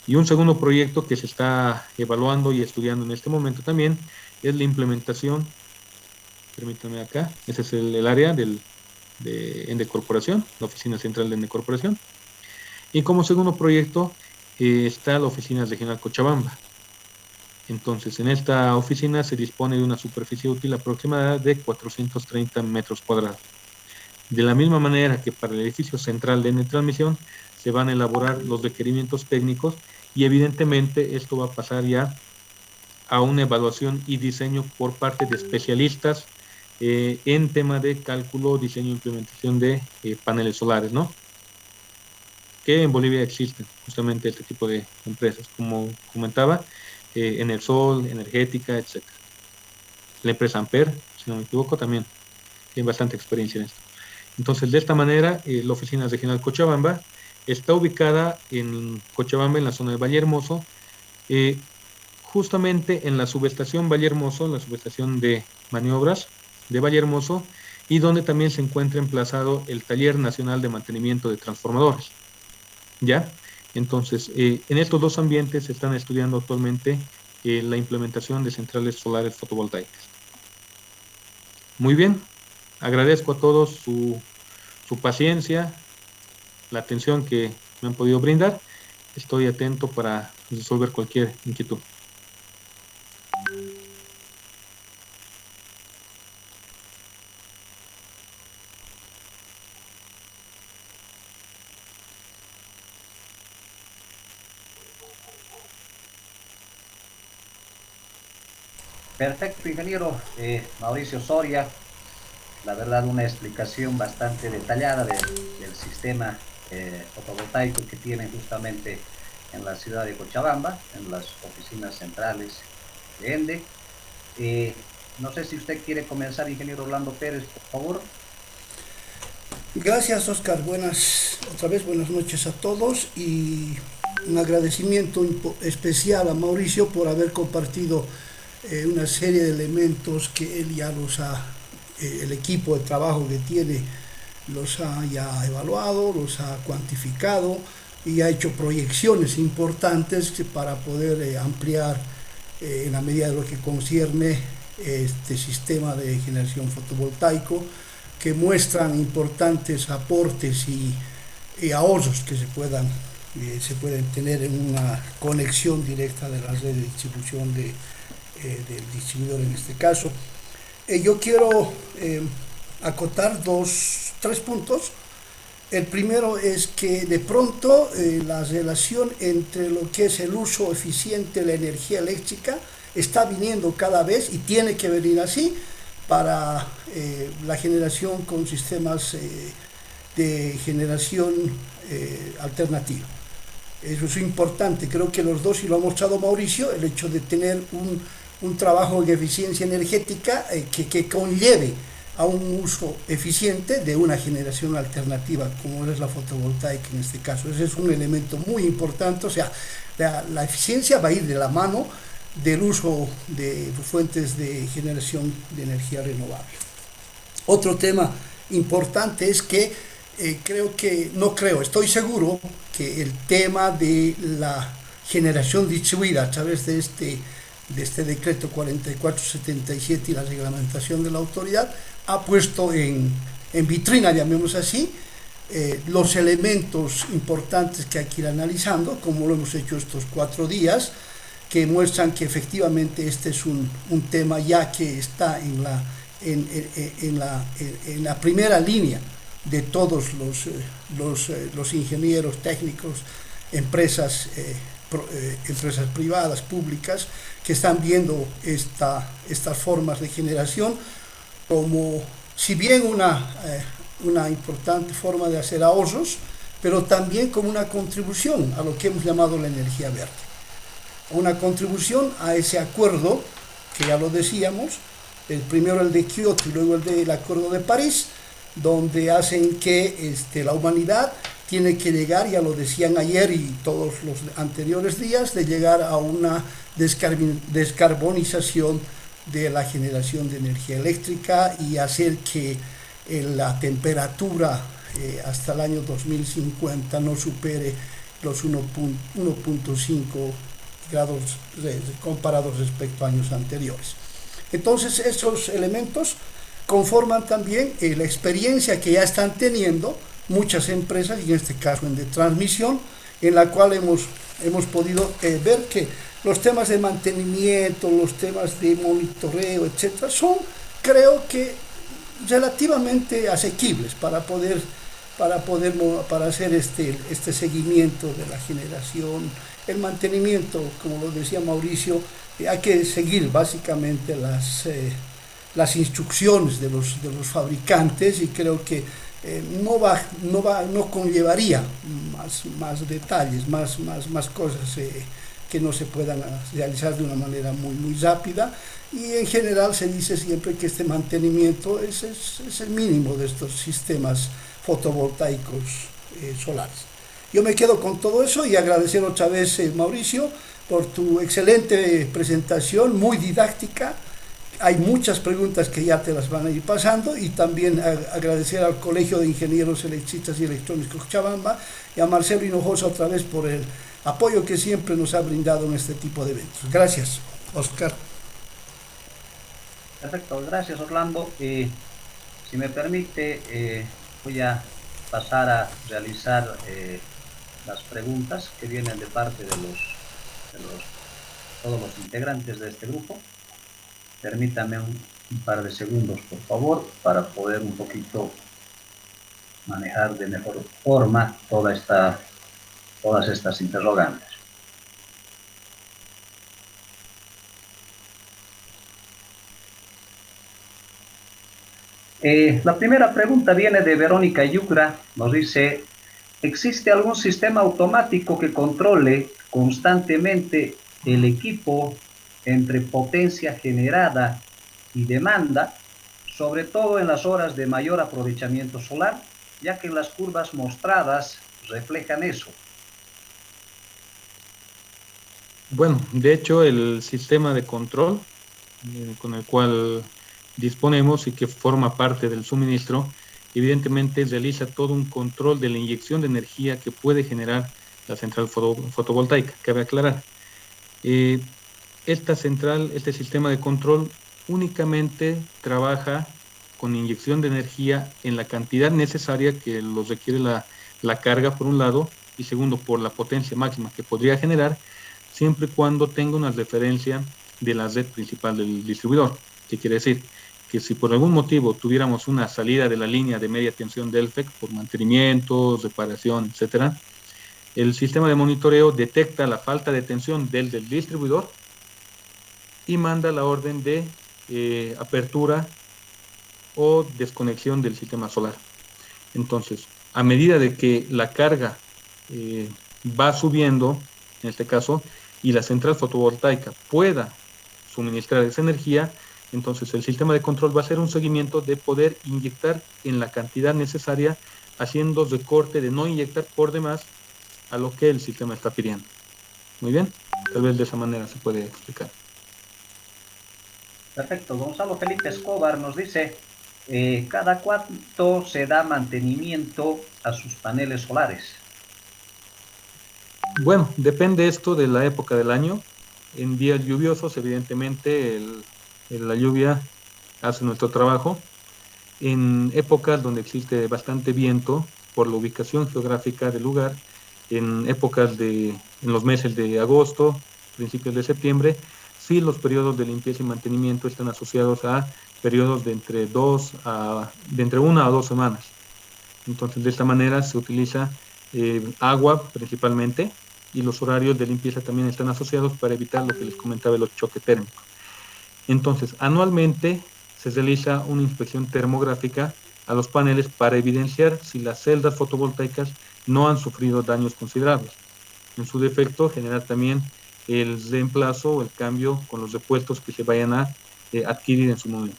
Y un segundo proyecto que se está evaluando y estudiando en este momento también es la implementación, permítanme acá, ese es el área de Ende Corporación, la oficina central de Ende Corporación. Y como segundo proyecto está la oficina regional Cochabamba. Entonces, en esta oficina se dispone de una superficie útil aproximada de 430 metros cuadrados. De la misma manera que para el edificio central de Ende Transmisión se van a elaborar los requerimientos técnicos y evidentemente esto va a pasar ya a una evaluación y diseño por parte de especialistas en tema de cálculo, diseño e implementación de paneles solares, ¿no? Que en Bolivia existen justamente este tipo de empresas, como comentaba, Enersol, Energética, etc. La empresa Amper, si no me equivoco, también tiene bastante experiencia en esto. Entonces, de esta manera, la oficina regional Cochabamba está ubicada en Cochabamba, en la zona de Valle Hermoso, justamente en la subestación Valle Hermoso, la subestación de maniobras de Valle Hermoso, y donde también se encuentra emplazado el Taller Nacional de Mantenimiento de Transformadores. ¿Ya? Entonces, en estos dos ambientes se están estudiando actualmente la implementación de centrales solares fotovoltaicas. Muy bien, agradezco a todos su paciencia, la atención que me han podido brindar. Estoy atento para resolver cualquier inquietud. Perfecto, ingeniero Mauricio Soria. La verdad, una explicación bastante detallada del sistema fotovoltaico que tienen justamente en la ciudad de Cochabamba, en las oficinas centrales de Ende. No sé si usted quiere comenzar, ingeniero Orlando Pérez, por favor. Gracias, Oscar. Otra vez buenas noches a todos y un agradecimiento especial a Mauricio por haber compartido una serie de elementos que él ya el equipo de trabajo que tiene los ha ya evaluado, los ha cuantificado y ha hecho proyecciones importantes para poder ampliar en la medida de lo que concierne este sistema de generación fotovoltaico, que muestran importantes aportes y ahorros que se pueden tener en una conexión directa de la red de distribución del distribuidor en este caso. Yo quiero acotar tres puntos. El primero es que de pronto la relación entre lo que es el uso eficiente de la energía eléctrica está viniendo cada vez y tiene que venir así para la generación con sistemas de generación alternativa. Eso es importante, creo que los dos, y lo ha mostrado Mauricio, el hecho de tener un trabajo en eficiencia energética que conlleve a un uso eficiente de una generación alternativa, como es la fotovoltaica en este caso. Ese es un elemento muy importante, o sea, la eficiencia va a ir de la mano del uso de fuentes de generación de energía renovable. Otro tema importante es que estoy seguro que el tema de la generación distribuida a través de este decreto 4477 y la reglamentación de la autoridad ha puesto en vitrina, llamemos así, los elementos importantes que hay que ir analizando, como lo hemos hecho estos 4 días, que muestran que efectivamente este es un tema ya que está en la primera línea de todos los ingenieros técnicos, empresas privadas, públicas, que están viendo estas formas de generación como, si bien una importante forma de hacer ahorros, pero también como una contribución a lo que hemos llamado la energía verde. Una contribución a ese acuerdo, que ya lo decíamos, primero el de Kioto y luego el del Acuerdo de París, donde hacen que la humanidad tiene que llegar, ya lo decían ayer y todos los anteriores días, de llegar a una descarbonización de la generación de energía eléctrica y hacer que la temperatura hasta el año 2050 no supere los 1.5 grados comparados respecto a años anteriores. Entonces, esos elementos conforman también la experiencia que ya están teniendo muchas empresas, y en este caso en de transmisión, en la cual hemos podido ver que los temas de mantenimiento, los temas de monitoreo, etcétera, son, creo que, relativamente asequibles para hacer este seguimiento de la generación, el mantenimiento, como lo decía Mauricio. Hay que seguir básicamente las instrucciones de los fabricantes, y creo que no conllevaría más detalles, más cosas que no se puedan realizar de una manera muy rápida, y en general se dice siempre que este mantenimiento es el mínimo de estos sistemas fotovoltaicos solares. Yo me quedo con todo eso y agradecer otra vez, Mauricio, por tu excelente presentación, muy didáctica. Hay muchas preguntas que ya te las van a ir pasando, y también agradecer al Colegio de Ingenieros Electricistas y Electrónicos Cochabamba y a Marcelo Hinojosa otra vez por el apoyo que siempre nos ha brindado en este tipo de eventos. Gracias, Oscar. Perfecto, gracias, Orlando. Si me permite, voy a pasar a realizar las preguntas que vienen de parte de todos los integrantes de este grupo. Permítame un par de segundos, por favor, para poder un poquito manejar de mejor forma todas estas interrogantes. La primera pregunta viene de Verónica Yucra. Nos dice: ¿existe algún sistema automático que controle constantemente el equipo entre potencia generada y demanda, sobre todo en las horas de mayor aprovechamiento solar, ya que las curvas mostradas reflejan eso? Bueno, de hecho, el sistema de control con el cual disponemos y que forma parte del suministro, evidentemente realiza todo un control de la inyección de energía que puede generar la central fotovoltaica. Cabe aclarar, esta central, este sistema de control únicamente trabaja con inyección de energía en la cantidad necesaria que lo requiere la carga, por un lado, y segundo, por la potencia máxima que podría generar, siempre y cuando tenga una referencia de la red principal del distribuidor. ¿Qué quiere decir? Que si por algún motivo tuviéramos una salida de la línea de media tensión Delfec por mantenimiento, reparación, etcétera, el sistema de monitoreo detecta la falta de tensión del distribuidor y manda la orden de apertura o desconexión del sistema solar. Entonces, a medida de que la carga va subiendo, en este caso, y la central fotovoltaica pueda suministrar esa energía, entonces el sistema de control va a hacer un seguimiento de poder inyectar en la cantidad necesaria, haciendo recorte de no inyectar por demás a lo que el sistema está pidiendo. Muy bien, tal vez de esa manera se puede explicar. Perfecto. Gonzalo Felipe Escobar nos dice, ¿cada cuánto se da mantenimiento a sus paneles solares? Bueno, depende esto de la época del año. En días lluviosos, evidentemente, la lluvia hace nuestro trabajo. En épocas donde existe bastante viento, por la ubicación geográfica del lugar, en los meses de agosto, principios de septiembre, sí los periodos de limpieza y mantenimiento están asociados a periodos de entre 1 a 2 semanas. Entonces, de esta manera se utiliza agua principalmente, y los horarios de limpieza también están asociados para evitar lo que les comentaba, los choques térmicos. Entonces, anualmente se realiza una inspección termográfica a los paneles para evidenciar si las celdas fotovoltaicas no han sufrido daños considerables. En su defecto, generar también el reemplazo o el cambio con los repuestos que se vayan a adquirir en su momento.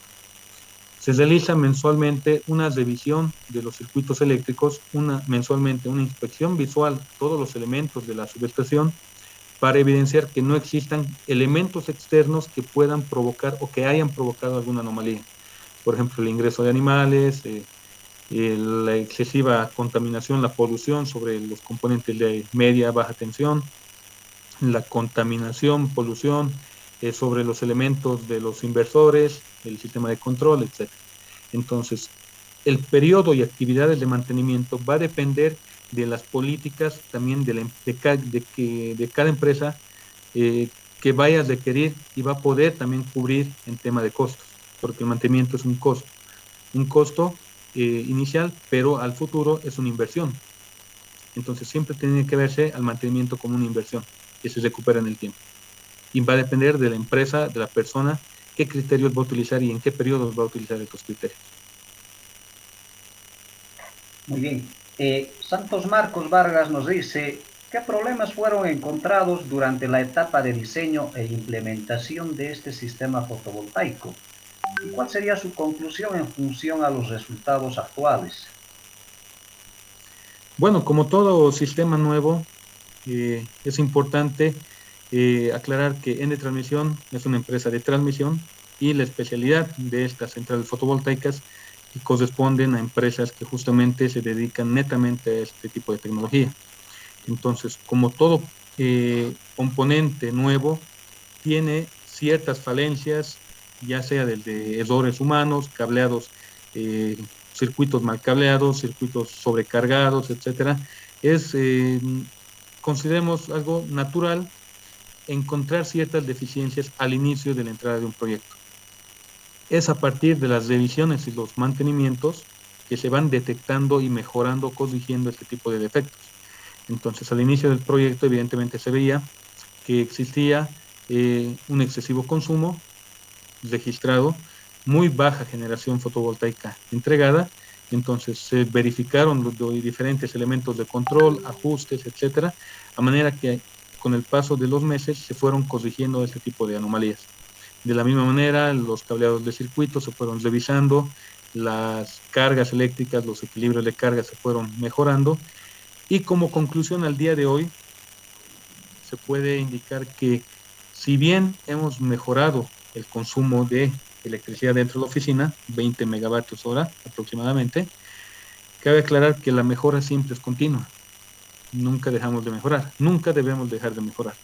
Se realiza mensualmente una revisión de los circuitos eléctricos, mensualmente una inspección visual a todos los elementos de la subestación para evidenciar que no existan elementos externos que puedan provocar o que hayan provocado alguna anomalía. Por ejemplo, el ingreso de animales, la excesiva contaminación, la polución sobre los componentes de media, baja tensión, la contaminación, polución sobre los elementos de los inversores, el sistema de control, etc. Entonces, el periodo y actividades de mantenimiento va a depender de las políticas también de cada empresa que vaya a requerir y va a poder también cubrir en tema de costos, porque el mantenimiento es un costo inicial, pero al futuro es una inversión. Entonces siempre tiene que verse al mantenimiento como una inversión que se recupera en el tiempo. Y va a depender de la empresa, de la persona, qué criterios va a utilizar y en qué periodos va a utilizar estos criterios. Muy bien. Santos Marcos Vargas nos dice, ¿qué problemas fueron encontrados durante la etapa de diseño e implementación de este sistema fotovoltaico? ¿Y cuál sería su conclusión en función a los resultados actuales? Bueno, como todo sistema nuevo, es importante aclarar que Ende Transmisión es una empresa de transmisión y la especialidad de estas centrales fotovoltaicas corresponden a empresas que justamente se dedican netamente a este tipo de tecnología. Entonces, como todo componente nuevo, tiene ciertas falencias, ya sea desde errores humanos, cableados, circuitos mal cableados, circuitos sobrecargados, etcétera. Consideremos algo natural encontrar ciertas deficiencias al inicio de la entrada de un proyecto. Es a partir de las revisiones y los mantenimientos que se van detectando y mejorando, corrigiendo este tipo de defectos. Entonces, al inicio del proyecto, evidentemente se veía que existía un excesivo consumo registrado, muy baja generación fotovoltaica entregada. Entonces se verificaron los diferentes elementos de control, ajustes, etcétera, a manera que con el paso de los meses se fueron corrigiendo este tipo de anomalías. De la misma manera, los cableados de circuito se fueron revisando, las cargas eléctricas, los equilibrios de carga se fueron mejorando, y como conclusión al día de hoy se puede indicar que si bien hemos mejorado el consumo de electricidad dentro de la oficina, 20 megavatios hora aproximadamente, cabe aclarar que la mejora siempre es continua. Nunca dejamos de mejorar, nunca debemos dejar de mejorar.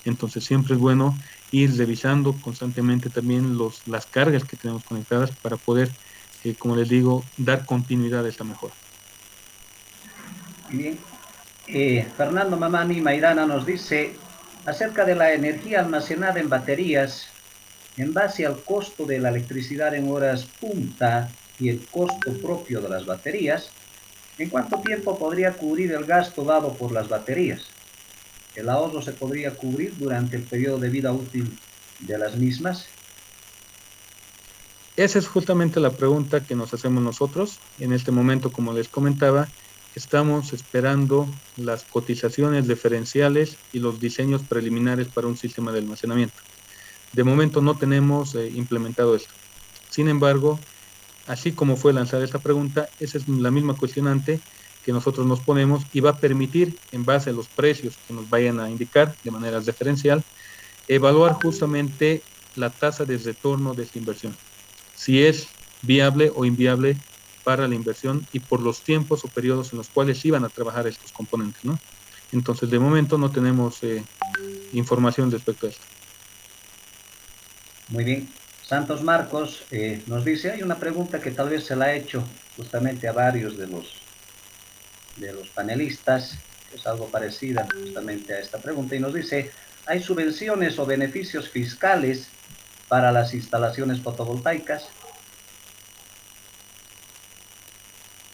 Entonces siempre es bueno ir revisando constantemente también las cargas que tenemos conectadas para poder, como les digo, dar continuidad a esta mejora. Bien. Fernando Mamani Maidana nos dice acerca de la energía almacenada en baterías en base al costo de la electricidad en horas punta y el costo propio de las baterías. ¿En cuánto tiempo podría cubrir el gasto dado por las baterías? ¿El ahorro se podría cubrir durante el periodo de vida útil de las mismas? Esa es justamente la pregunta que nos hacemos nosotros. En este momento, como les comentaba, estamos esperando las cotizaciones diferenciales y los diseños preliminares para un sistema de almacenamiento. De momento no tenemos implementado esto. Sin embargo, así como fue lanzada esta pregunta, esa es la misma cuestionante que nosotros nos ponemos y va a permitir, en base a los precios que nos vayan a indicar de manera diferencial, evaluar justamente la tasa de retorno de esta inversión, si es viable o inviable para la inversión y por los tiempos o periodos en los cuales iban a trabajar estos componentes, ¿no? Entonces, de momento no tenemos información respecto a esto. Muy bien. Santos Marcos nos dice, hay una pregunta que tal vez se la ha hecho justamente a varios de los panelistas, que es algo parecida justamente a esta pregunta, y nos dice, ¿hay subvenciones o beneficios fiscales para las instalaciones fotovoltaicas?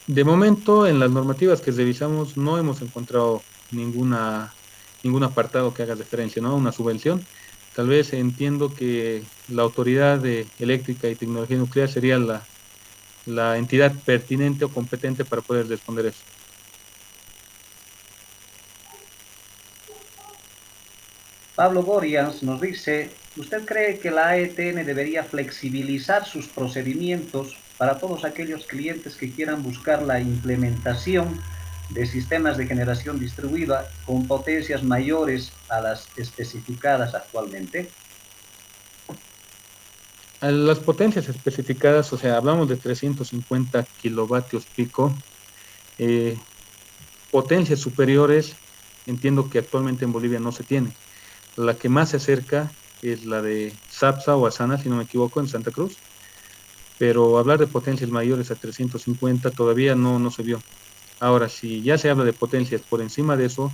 De momento, en las normativas que revisamos, no hemos encontrado ningún apartado que haga referencia, ¿no?, a una subvención. Tal vez entiendo que la Autoridad Eléctrica y Tecnología Nuclear sería la entidad pertinente o competente para poder responder eso. Pablo Gorians nos dice, ¿usted cree que la AETN debería flexibilizar sus procedimientos para todos aquellos clientes que quieran buscar la implementación de sistemas de generación distribuida con potencias mayores a las especificadas actualmente? A las potencias especificadas, o sea, hablamos de 350 kilovatios pico, potencias superiores, entiendo que actualmente en Bolivia no se tiene. La que más se acerca es la de SAPSA o Asana, si no me equivoco, en Santa Cruz, pero hablar de potencias mayores a 350 todavía no se vio. Ahora, si ya se habla de potencias por encima de eso,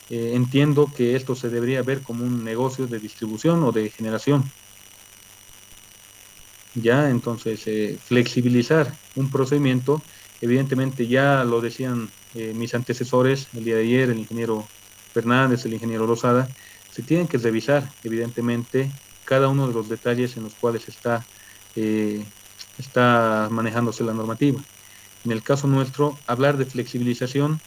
entiendo que esto se debería ver como un negocio de distribución o de generación. Ya, entonces, flexibilizar un procedimiento, evidentemente ya lo decían mis antecesores el día de ayer, el ingeniero Fernández, el ingeniero Lozada, se tienen que revisar, evidentemente, cada uno de los detalles en los cuales está manejándose la normativa. En el caso nuestro, hablar de flexibilización,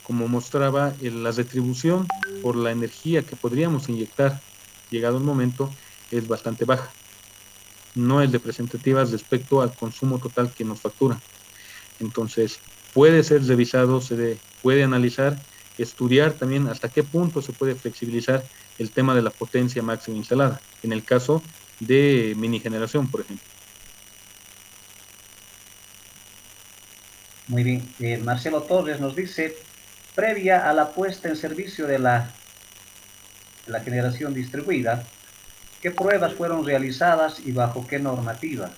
como mostraba, la retribución por la energía que podríamos inyectar, llegado el momento, es bastante baja. No es representativa respecto al consumo total que nos factura. Entonces, puede ser revisado, puede analizar, estudiar también hasta qué punto se puede flexibilizar el tema de la potencia máxima instalada, en el caso de mini generación, por ejemplo. Muy bien. Marcelo Torres nos dice, previa a la puesta en servicio de la generación distribuida, ¿qué pruebas fueron realizadas y bajo qué normativa?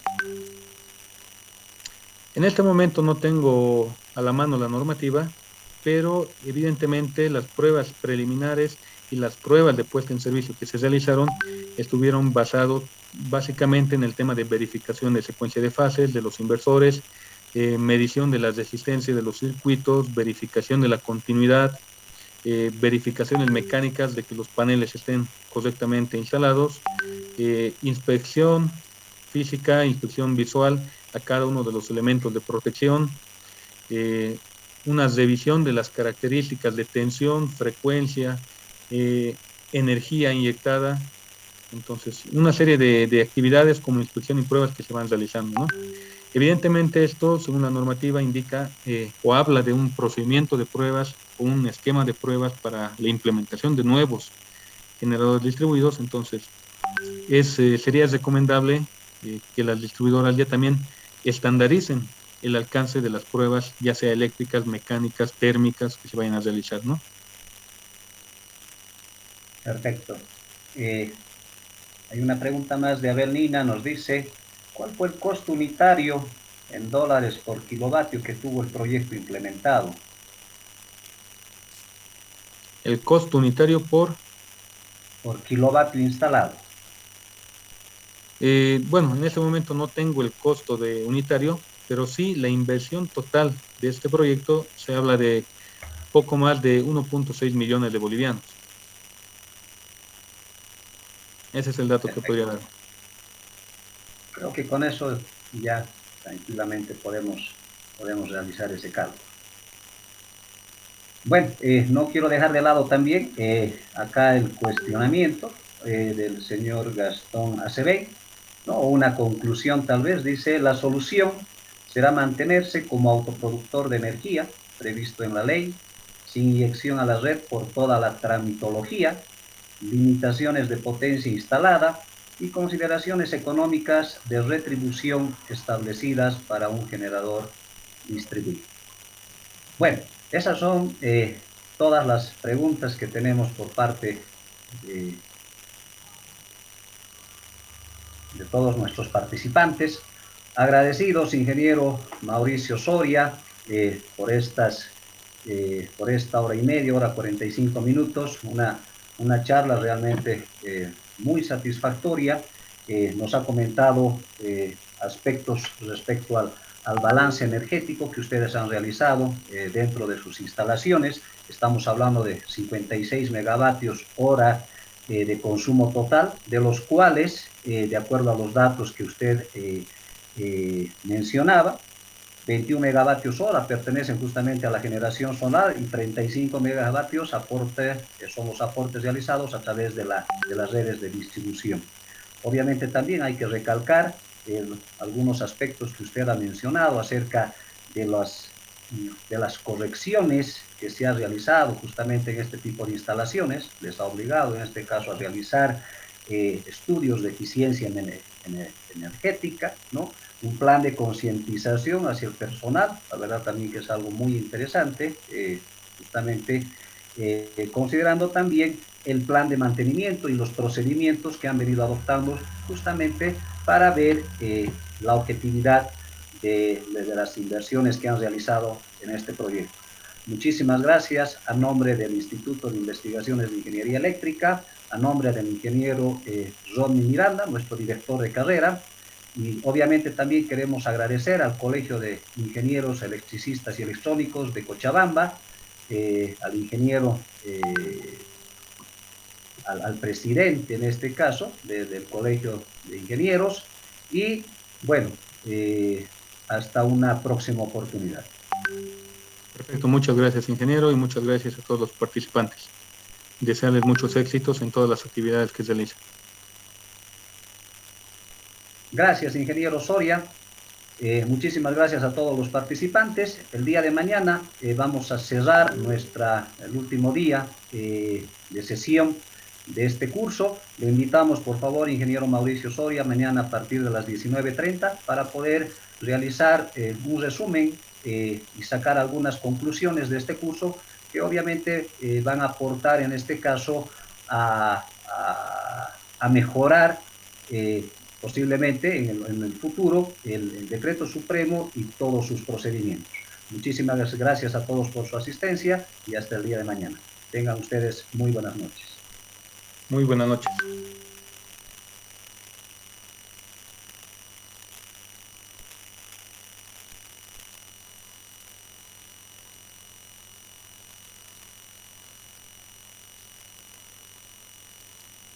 En este momento no tengo a la mano la normativa, pero evidentemente las pruebas preliminares y las pruebas de puesta en servicio que se realizaron estuvieron basados básicamente en el tema de verificación de secuencia de fases de los inversores, medición de las resistencias de los circuitos, verificación de la continuidad, verificaciones mecánicas de que los paneles estén correctamente instalados, inspección física, inspección visual a cada uno de los elementos de protección, una revisión de las características de tensión, frecuencia, energía inyectada. Entonces, una serie de actividades como inspección y pruebas que se van realizando, ¿no? Evidentemente esto, según la normativa, indica o habla de un procedimiento de pruebas o un esquema de pruebas para la implementación de nuevos generadores distribuidos. Entonces, sería recomendable que las distribuidoras ya también estandaricen el alcance de las pruebas, ya sea eléctricas, mecánicas, térmicas, que se vayan a realizar, ¿no? Perfecto. Hay una pregunta más de Abel Nina, nos dice, ¿cuál fue el costo unitario en dólares por kilovatio que tuvo el proyecto implementado? El costo unitario por, kilovatio instalado. bueno, en ese momento no tengo el costo de unitario, pero sí la inversión total de este proyecto se habla de poco más de 1.6 millones de bolivianos. Ese es el dato que podría dar. Creo que con eso ya tranquilamente podemos realizar ese cálculo. Bueno, no quiero dejar de lado también acá el cuestionamiento del señor Gastón Acevedo, ¿no? Una conclusión tal vez, dice, la solución será mantenerse como autoproductor de energía, previsto en la ley, sin inyección a la red por toda la tramitología, limitaciones de potencia instalada y consideraciones económicas de retribución establecidas para un generador distribuido. Bueno, esas son todas las preguntas que tenemos por parte de todos nuestros participantes. Agradecidos, ingeniero Mauricio Soria, por esta hora y media, hora 45 minutos, una charla realmente muy satisfactoria. Nos ha comentado aspectos respecto al balance energético que ustedes han realizado dentro de sus instalaciones. Estamos hablando de 56 megavatios hora de consumo total, de los cuales, de acuerdo a los datos que usted mencionaba, 21 megavatios hora pertenecen justamente a la generación solar y 35 megavatios son los aportes realizados a través de las redes de distribución. Obviamente también hay que recalcar algunos aspectos que usted ha mencionado acerca de las correcciones que se ha realizado justamente en este tipo de instalaciones. Les ha obligado en este caso a realizar estudios de eficiencia energética, ¿no? Un plan de concientización hacia el personal, la verdad también que es algo muy interesante, justamente considerando también el plan de mantenimiento y los procedimientos que han venido adoptando justamente para ver la objetividad de las inversiones que han realizado en este proyecto. Muchísimas gracias a nombre del Instituto de Investigaciones de Ingeniería Eléctrica, a nombre del ingeniero Rodney Miranda, nuestro director de carrera, y obviamente también queremos agradecer al Colegio de Ingenieros Electricistas y Electrónicos de Cochabamba, al ingeniero, al presidente en este caso del Colegio de Ingenieros, y bueno, hasta una próxima oportunidad. Perfecto, muchas gracias, ingeniero, y muchas gracias a todos los participantes. Desearles muchos éxitos en todas las actividades que realizan. Gracias, ingeniero Soria. Muchísimas gracias a todos los participantes. El día de mañana vamos a cerrar el último día de sesión de este curso. Le invitamos, por favor, ingeniero Mauricio Soria, mañana a partir de las 19:30 para poder realizar un resumen y sacar algunas conclusiones de este curso que obviamente van a aportar en este caso a mejorar posiblemente en el futuro el decreto supremo y todos sus procedimientos. Muchísimas gracias a todos por su asistencia y hasta el día de mañana. Tengan ustedes muy buenas noches. Muy buenas noches.